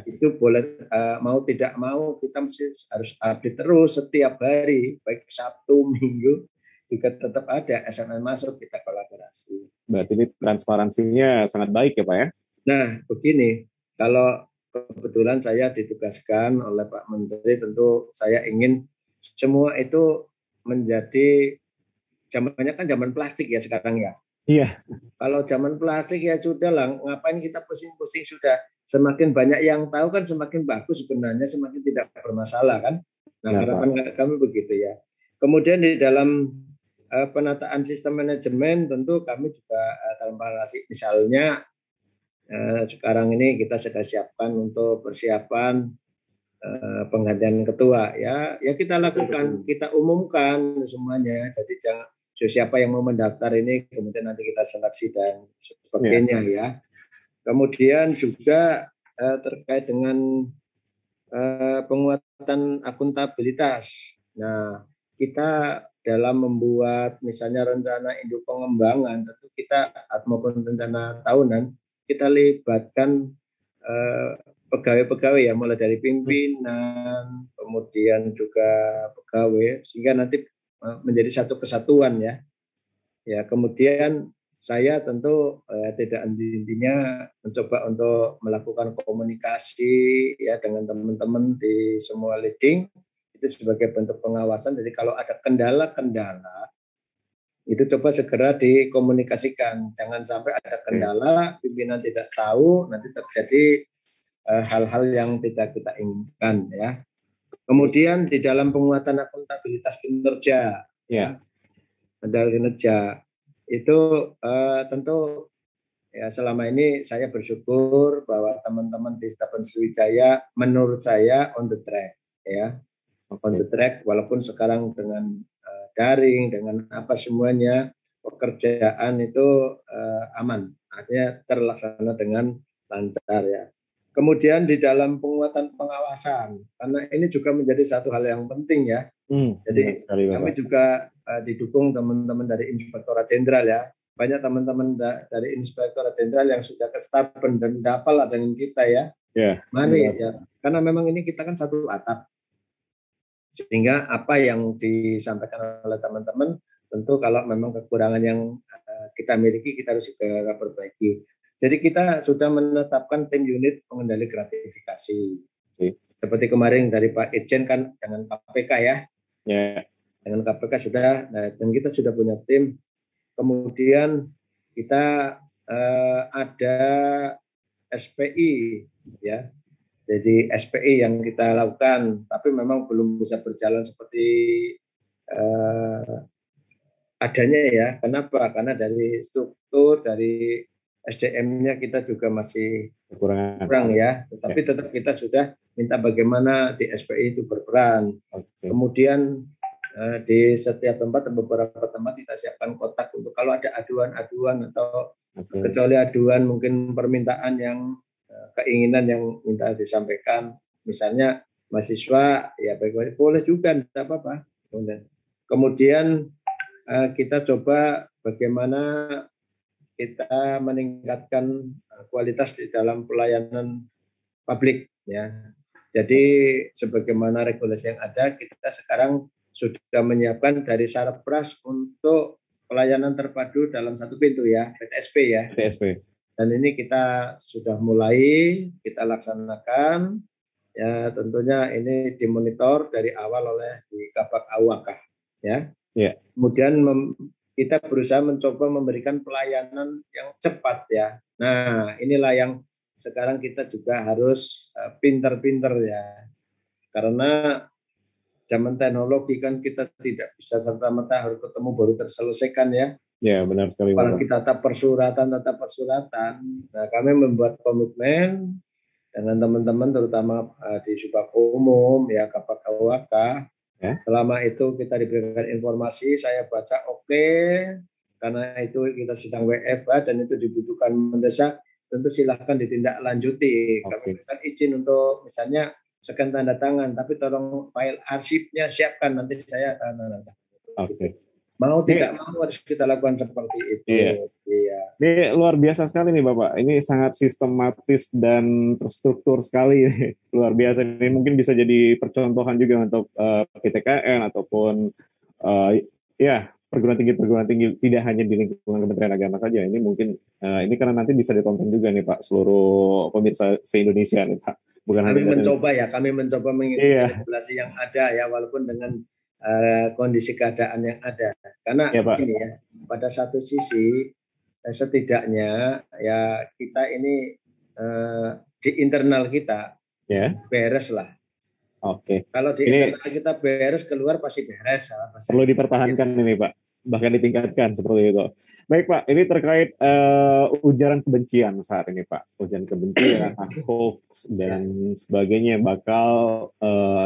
itu boleh mau tidak mau kita harus update terus setiap hari, baik Sabtu, Minggu, juga tetap ada SMS masuk, kita kolaborasi. Berarti ini transparansinya sangat baik ya, Pak ya? Nah, begini, kalau kebetulan saya ditugaskan oleh Pak Menteri, tentu saya ingin semua itu menjadi, zamannya kan zaman plastik ya sekarang ya. Kalau zaman plastik ya sudah lah, ngapain kita pusing-pusing, sudah semakin banyak yang tahu kan semakin bagus sebenarnya, semakin tidak bermasalah kan. Nah, harapan kami begitu ya. Kemudian di dalam penataan sistem manajemen tentu kami juga dalam misalnya sekarang ini kita sudah siapkan untuk persiapan penggantian ketua ya kita lakukan, kita umumkan semuanya. Jadi jangan siapa yang mau mendaftar ini kemudian nanti kita seleksi dan sebagainya ya. Kemudian juga terkait dengan penguatan akuntabilitas. Nah, kita dalam membuat misalnya rencana induk pengembangan, tentu kita maupun rencana tahunan kita libatkan pegawai-pegawai ya, mulai dari pimpinan, kemudian juga pegawai, sehingga nanti menjadi satu kesatuan ya. Ya, kemudian saya tentu tidak intinya mencoba untuk melakukan komunikasi ya dengan teman-teman di semua leading itu sebagai bentuk pengawasan. Jadi kalau ada kendala-kendala itu coba segera dikomunikasikan. Jangan sampai ada kendala, pimpinan tidak tahu, nanti terjadi hal-hal yang tidak kita inginkan ya. Kemudian di dalam penguatan akuntabilitas kinerja, ya, kinerja itu tentu ya selama ini saya bersyukur bahwa teman-teman di Stasiun Sriwijaya menurut saya on the track, ya, on the track walaupun sekarang dengan daring dengan apa semuanya pekerjaan itu aman, artinya terlaksana dengan lancar ya. Kemudian di dalam penguatan pengawasan, karena ini juga menjadi satu hal yang penting ya. Jadi kami juga didukung teman-teman dari Inspektorat Jenderal ya. Banyak teman-teman dari Inspektorat Jenderal yang sudah kestaben dan dapal dengan kita ya. Mari ya, karena memang ini kita kan satu atap. Sehingga apa yang disampaikan oleh teman-teman, tentu kalau memang kekurangan yang kita miliki kita harus segera perbaiki. Jadi kita sudah menetapkan tim unit pengendali gratifikasi. Seperti kemarin dari Pak Irjen kan dengan KPK ya. Dengan KPK sudah, dan kita sudah punya tim. Kemudian kita ada SPI ya. Jadi SPI yang kita lakukan, tapi memang belum bisa berjalan seperti adanya ya. Kenapa? Karena dari struktur, dari SDM-nya kita juga masih kurang ya. Tetapi tetap kita sudah minta bagaimana di SPI itu berperan. Kemudian di setiap tempat, beberapa tempat kita siapkan kotak untuk kalau ada aduan-aduan atau kecuali aduan mungkin permintaan yang keinginan yang minta disampaikan. Misalnya mahasiswa ya baik-baik boleh juga, tidak apa-apa. Kemudian kita coba bagaimana kita meningkatkan kualitas di dalam pelayanan publik ya. Jadi sebagaimana regulasi yang ada, kita sekarang sudah menyiapkan dari Sarpras untuk pelayanan terpadu dalam satu pintu ya, PTSP ya. PTSP. Dan ini kita sudah mulai kita laksanakan ya, tentunya ini dimonitor dari awal oleh di Kabak Awakah ya. Kemudian kita berusaha mencoba memberikan pelayanan yang cepat ya. Nah, inilah yang sekarang kita juga harus pintar-pintar ya. Karena zaman teknologi kan kita tidak bisa serta-merta harus ketemu baru terselesaikan ya. Ya, benar sekali. Apalagi tatap persuratan. Nah, kami membuat komitmen dengan teman-teman terutama di Subak Umum ya, Kabak Awakah. Selama itu kita diberikan informasi, saya baca oke, karena itu kita sedang WFH dan itu dibutuhkan mendesak, tentu silahkan ditindaklanjuti. Kami berikan izin untuk misalnya sekian tanda tangan, tapi tolong file arsipnya siapkan, nanti saya tanda tangan. Mau tidak mau harus kita lakukan seperti itu. Iya. Ini luar biasa sekali nih Bapak. Ini sangat sistematis dan terstruktur sekali. Luar biasa. Ini mungkin bisa jadi percontohan juga untuk PTKN ataupun ya perguruan tinggi tidak hanya di lingkungan Kementerian Agama saja. Ini mungkin ini karena nanti bisa ditonton juga nih Pak seluruh pemirsa se-Indonesia nih Pak. Kami mencoba mengikuti regulasi yang ada ya, walaupun dengan kondisi keadaan yang ada. Karena ini ya, pada satu sisi setidaknya ya kita ini di internal kita beres lah. Kalau di internal kita beres, keluar pasti beres. Perlu dipertahankan ini Pak, bahkan ditingkatkan seperti itu. Baik Pak, ini terkait ujaran kebencian saat ini Pak, ujaran kebencian, hoax dan sebagainya bakal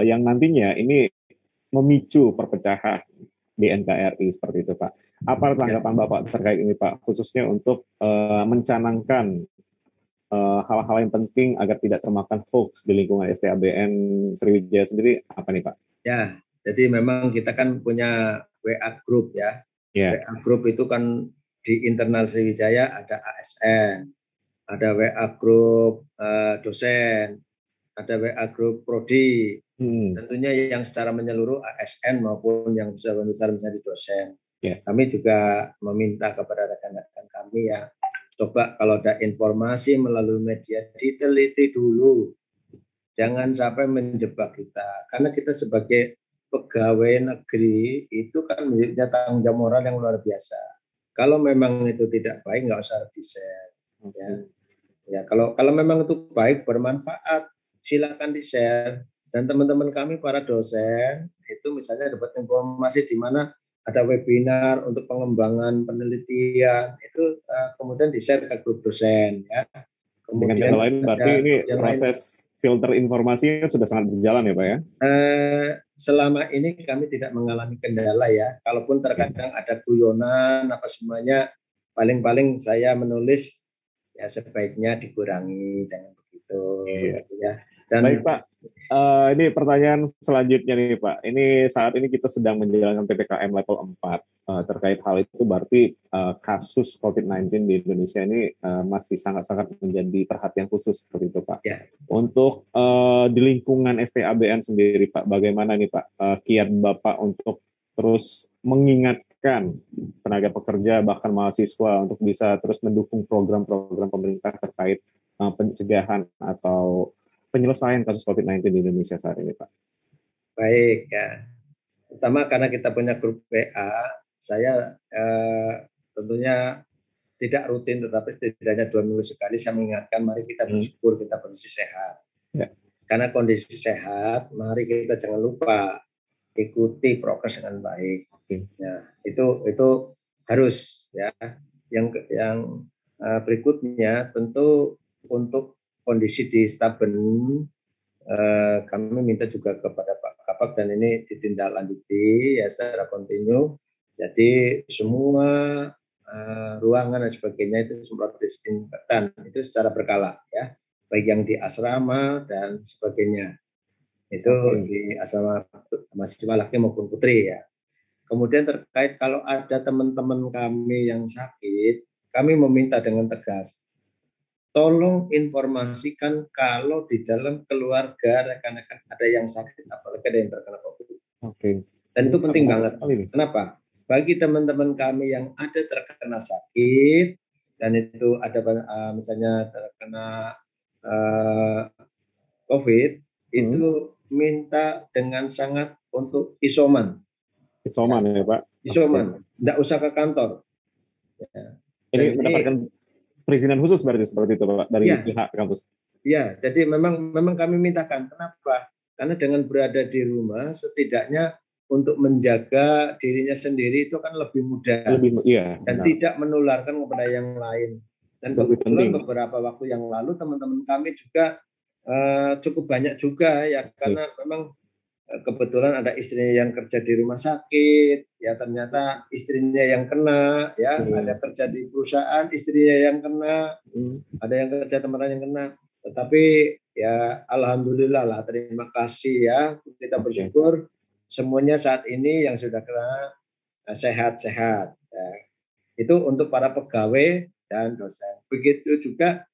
yang nantinya ini memicu perpecahan di NKRI seperti itu Pak. Apa tanggapan Bapak terkait ini Pak, khususnya untuk mencanangkan hal-hal yang penting agar tidak termakan hoax di lingkungan STABN Sriwijaya sendiri, apa nih Pak? Ya, jadi memang kita kan punya WA group ya. WA group itu kan di internal Sriwijaya ada ASN, ada WA group dosen, ada WA group prodi, Tentunya yang secara menyeluruh ASN maupun yang besar-besar menjadi dosen. Yeah. Kami juga meminta kepada rekan-rekan kami ya, coba kalau ada informasi melalui media diteliti dulu. Jangan sampai menjebak kita. Karena kita sebagai pegawai negeri itu kan punya tanggung jawab moral yang luar biasa. Kalau memang itu tidak baik, nggak usah di-share. Ya. Ya, kalau memang itu baik, bermanfaat, silakan di-share. Dan teman-teman kami para dosen itu misalnya dapat informasi di mana ada webinar untuk pengembangan penelitian itu kemudian di-share ke grup dosen ya. Dengan kata lain berarti ini proses filter informasi sudah sangat berjalan ya Pak ya? Selama ini kami tidak mengalami kendala ya. Kalaupun terkadang ada guyonan apa semuanya, paling-paling saya menulis ya sebaiknya dikurangi, jangan begitu. Iya. Ya. Dan baik Pak, ini pertanyaan selanjutnya nih Pak. Ini saat ini kita sedang menjalankan PPKM level 4. Terkait hal itu berarti kasus COVID-19 di Indonesia ini masih sangat-sangat menjadi perhatian khusus seperti itu Pak. Ya. Untuk di lingkungan STABN sendiri Pak, bagaimana nih Pak kiat Bapak untuk terus mengingatkan tenaga pekerja bahkan mahasiswa untuk bisa terus mendukung program-program pemerintah terkait pencegahan atau penyelesaian kasus COVID-19 di Indonesia saat ini, Pak? Baik, ya. Pertama karena kita punya grup WA, saya tentunya tidak rutin, tetapi setidaknya 2 minggu sekali saya mengingatkan, mari kita bersyukur kita kondisi sehat. Ya. Karena kondisi sehat, mari kita jangan lupa ikuti prokes dengan baik. Ya, itu harus ya. Yang berikutnya tentu untuk kondisi di Staben kami minta juga kepada Pak Kapak dan ini ditindaklanjuti ya secara kontinu. Jadi semua ruangan dan sebagainya itu semprot disinfektan itu secara berkala ya, baik yang di asrama dan sebagainya. Itu di asrama mahasiswa laki maupun putri ya. Kemudian terkait kalau ada teman-teman kami yang sakit, kami meminta dengan tegas, tolong informasikan kalau di dalam keluarga rekan-rekan ada yang sakit, apalagi ada yang terkena COVID. Dan itu penting banget. Kenapa? Bagi teman-teman kami yang ada terkena sakit, dan itu ada misalnya terkena COVID, itu minta dengan sangat untuk isoman. Isoman ya Pak? Isoman, tidak usah ke kantor. Ya. Ini mendapatkan perizinan khusus berarti seperti itu Pak dari pihak kampus. Iya, jadi memang kami mintakan. Kenapa? Karena dengan berada di rumah setidaknya untuk menjaga dirinya sendiri itu kan lebih mudah. Dan tidak menularkan kepada yang lain. Dan kebetulan beberapa waktu yang lalu teman-teman kami juga cukup banyak juga ya, karena memang kebetulan ada istrinya yang kerja di rumah sakit, ya ternyata istrinya yang kena, ya ada kerja di perusahaan, istrinya yang kena, ada yang kerja teman yang kena. Tetapi ya alhamdulillah lah, terima kasih ya, kita bersyukur semuanya saat ini yang sudah kena sehat-sehat. Ya. Itu untuk para pegawai dan dosen. Begitu juga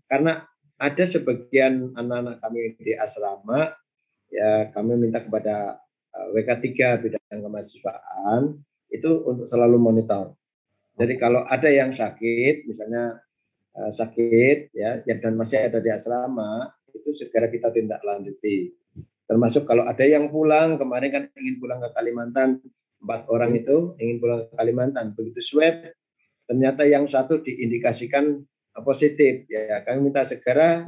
karena ada sebagian anak-anak kami di asrama, ya kami minta kepada WK3 bidang kemahasiswaan itu untuk selalu monitor. Jadi kalau ada yang sakit, misalnya sakit ya dan masih ada di asrama, itu segera kita tindak lanjuti. Termasuk kalau ada yang pulang, kemarin kan ingin pulang ke Kalimantan, 4 orang itu ingin pulang ke Kalimantan, begitu swab ternyata yang satu diindikasikan positif, ya kami minta segera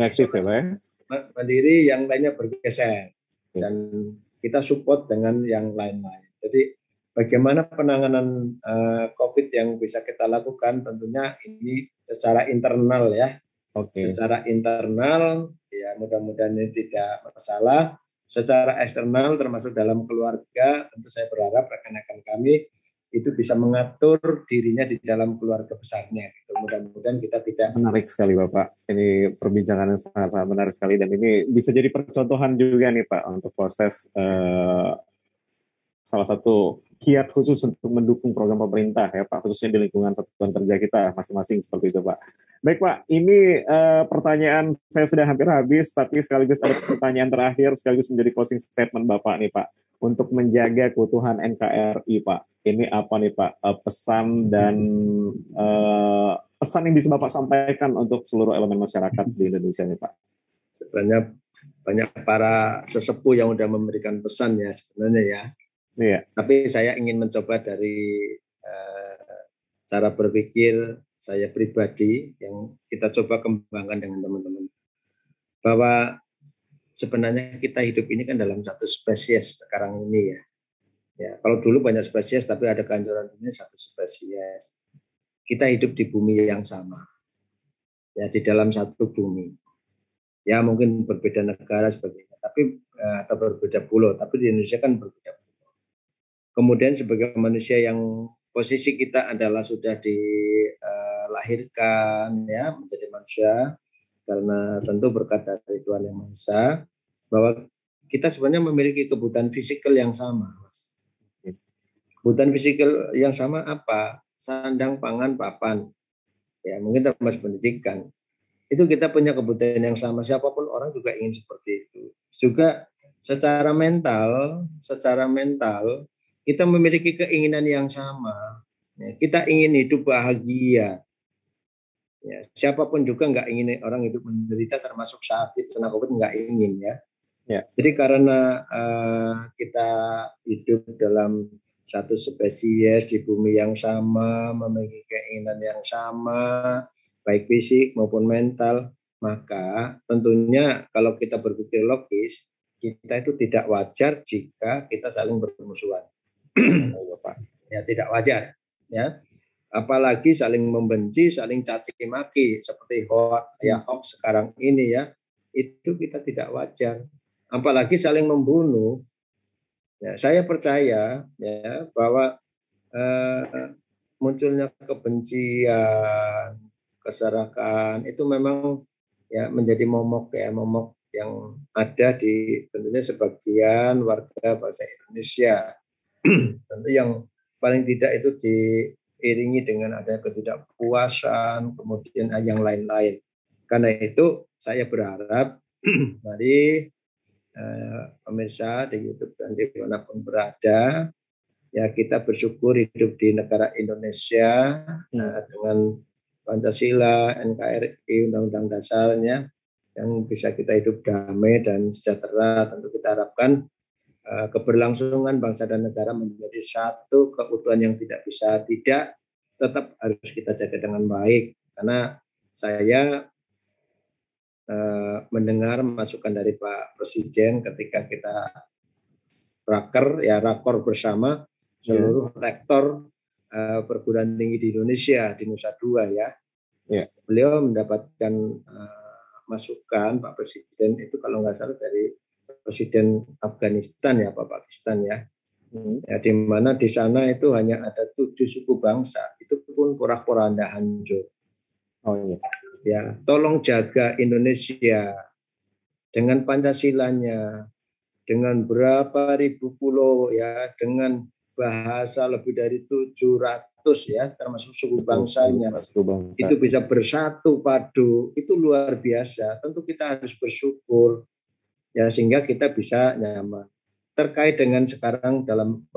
mandiri, yang lainnya bergeser. Dan kita support dengan yang lain-lain. Jadi bagaimana penanganan COVID yang bisa kita lakukan, tentunya ini secara internal ya. Secara internal ya mudah-mudahan ini tidak masalah. Secara eksternal termasuk dalam keluarga, tentu saya berharap rekan-rekan kami itu bisa mengatur dirinya di dalam keluarga besarnya. Gitu. Mudah-mudahan kita tidak. Menarik sekali Bapak. Ini perbincangan yang sangat-sangat menarik sekali dan ini bisa jadi percontohan juga nih Pak untuk proses salah satu kiat khusus untuk mendukung program pemerintah ya Pak, khususnya di lingkungan satuan kerja kita masing-masing seperti itu Pak. Baik Pak, ini pertanyaan saya sudah hampir habis, tapi sekaligus ada pertanyaan terakhir, sekaligus menjadi closing statement Bapak nih Pak, untuk menjaga keutuhan NKRI Pak. Ini apa nih Pak, pesan dan pesan yang bisa Bapak sampaikan untuk seluruh elemen masyarakat di Indonesia nih Pak? Sebenarnya banyak para sesepuh yang sudah memberikan pesan ya sebenarnya ya. Iya. Tapi saya ingin mencoba dari cara berpikir saya pribadi yang kita coba kembangkan dengan teman-teman. Bahwa sebenarnya kita hidup ini kan dalam satu spesies sekarang ini ya. Ya, kalau dulu banyak spesies tapi ada kehancuran dunia satu spesies. Kita hidup di bumi yang sama. Ya, di dalam satu bumi. Ya, mungkin berbeda negara sebagainya, tapi atau berbeda pulau, tapi di Indonesia kan berbeda pulau. Kemudian sebagai manusia yang posisi kita adalah sudah dilahirkan ya menjadi manusia karena tentu berkat dari Tuhan Yang Maha Esa, bahwa kita sebenarnya memiliki kebutuhan fisikal yang sama. Kebutuhan fisikal yang sama apa? Sandang, pangan, papan. Ya, mungkin termasuk pendidikan. Itu kita punya kebutuhan yang sama. Siapapun orang juga ingin seperti itu. Juga secara mental kita memiliki keinginan yang sama. Ya, kita ingin hidup bahagia. Ya, siapapun juga nggak ingin orang hidup menderita, termasuk sakit kena COVID nggak ingin ya. Ya. Jadi karena kita hidup dalam satu spesies di bumi yang sama, memiliki keinginan yang sama, baik fisik maupun mental, maka tentunya kalau kita berpikir logis, kita itu tidak wajar jika kita saling bermusuhan. Ya, tidak wajar. Ya, apalagi saling membenci, saling caci maki seperti hoax sekarang ini ya, itu kita tidak wajar. Apalagi saling membunuh. Ya, saya percaya ya bahwa munculnya kebencian, keserakan itu memang ya menjadi momok yang ada di tentunya sebagian warga bangsa Indonesia. Tentu yang paling tidak itu diiringi dengan ada ketidakpuasan, kemudian yang lain-lain. Karena itu saya berharap mari pemirsa di YouTube dan dimanapun berada, ya kita bersyukur hidup di negara Indonesia dengan Pancasila, NKRI, Undang-Undang Dasarnya yang bisa kita hidup damai dan sejahtera. Tentu kita harapkan keberlangsungan bangsa dan negara menjadi satu keutuhan yang tidak tetap harus kita jaga dengan baik. Karena saya mendengar masukan dari Pak Presiden ketika kita rakor bersama seluruh rektor perguruan tinggi di Indonesia di Nusa Dua ya. Beliau mendapatkan masukan Pak Presiden itu kalau nggak salah dari Presiden Afghanistan ya Pak Pakistan ya. Ya di mana di sana itu hanya ada 7 suku bangsa, itu pun porak-poranda hancur. Oh iya. Ya, tolong jaga Indonesia dengan Pancasilanya, dengan berapa ribu pulau ya, dengan bahasa lebih dari 700 ya, termasuk suku bangsanya. Itu bisa bersatu padu, itu luar biasa. Tentu kita harus bersyukur ya sehingga kita bisa nyaman. Terkait dengan sekarang dalam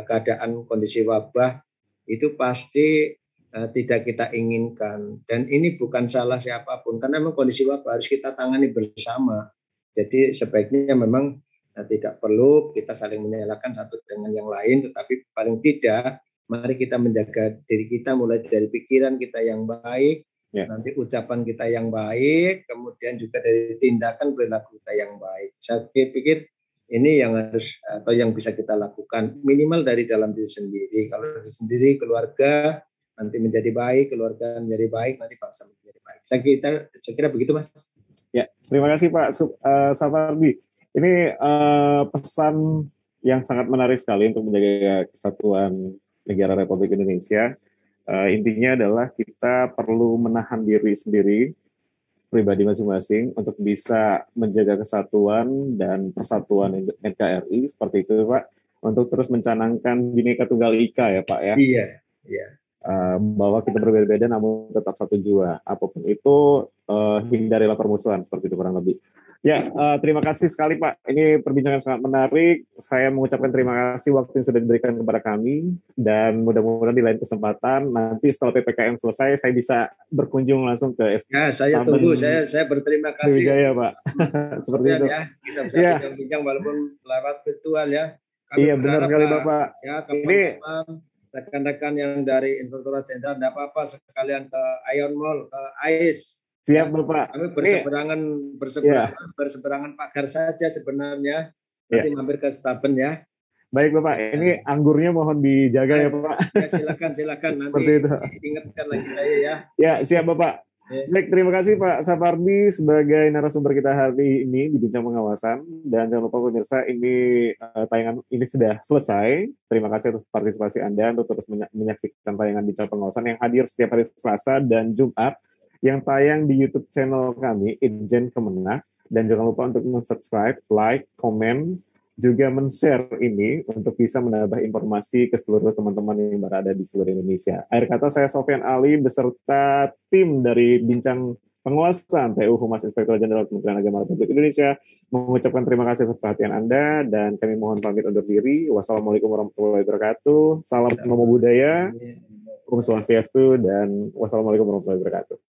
keadaan kondisi wabah itu pasti tidak kita inginkan, dan ini bukan salah siapapun karena memang kondisi wabah harus kita tangani bersama. Jadi sebaiknya memang tidak perlu kita saling menyalahkan satu dengan yang lain, tetapi paling tidak mari kita menjaga diri kita mulai dari pikiran kita yang baik, nanti ucapan kita yang baik, kemudian juga dari tindakan perilaku kita yang baik. Saya pikir ini yang harus atau yang bisa kita lakukan minimal dari dalam diri sendiri. Kalau diri sendiri, keluarga nanti menjadi baik, keluarga menjadi baik, nanti bangsa menjadi baik. Saya kira begitu, Mas. Ya, terima kasih Pak Sapardi. Ini pesan yang sangat menarik sekali untuk menjaga kesatuan negara Republik Indonesia. Intinya adalah kita perlu menahan diri sendiri, pribadi masing-masing, untuk bisa menjaga kesatuan dan persatuan NKRI, seperti itu Pak. untuk terus mencanangkan Bhinneka Tunggal Ika ya Pak ya. Iya, iya. Bahwa kita berbeda-beda namun tetap satu jua. Apapun itu, hindarilah permusuhan, seperti itu kurang lebih. Ya, terima kasih sekali Pak. Ini perbincangan sangat menarik. Saya mengucapkan terima kasih waktu yang sudah diberikan kepada kami, dan mudah-mudahan di lain kesempatan nanti setelah PPKM selesai saya bisa berkunjung langsung ke Ya, saya Estaben tunggu. Saya berterima kasih Sriwijaya Pak. Seperti Sofian itu. ya. Kita bisa Iya, bincang-bincang walaupun lewat virtual ya. Kami iya benar berharap sekali lah Bapak. ya Ini kawan-kawan rekan-rekan yang dari Inspektorat Jenderal tidak apa-apa sekalian ke Ion Mall, ke AIS siap ya. Bapak. Kami Ini ya, berseberangan pagar saja sebenarnya. Nanti ya. mampir ke Staben ya. Baik Bapak, ini anggurnya mohon dijaga ya Pak. Ya silakan nanti Seperti itu. ingatkan lagi saya ya. Ya, siap Bapak. Baik, terima kasih Pak Sapardi sebagai narasumber kita hari ini di Bincang Pengawasan. Dan jangan lupa pemirsa, ini tayangan ini sudah selesai. Terima kasih atas partisipasi Anda untuk terus menyaksikan tayangan Bincang Pengawasan yang hadir setiap hari Selasa dan Jumat, yang tayang di YouTube channel kami, Itjen Kemenang. Dan jangan lupa untuk subscribe, like, komen, juga men-share ini untuk bisa menambah informasi ke seluruh teman-teman yang berada di seluruh Indonesia. Akhir kata, saya Sofian Ali beserta tim dari Bincang Pengawasan TU Humas Inspektur Jenderal Kementerian Agama Republik Indonesia mengucapkan terima kasih atas perhatian Anda, dan kami mohon pamit undur diri. Wassalamualaikum warahmatullahi wabarakatuh. Salam namo budaya, Om Swastiastu, dan wassalamualaikum warahmatullahi wabarakatuh.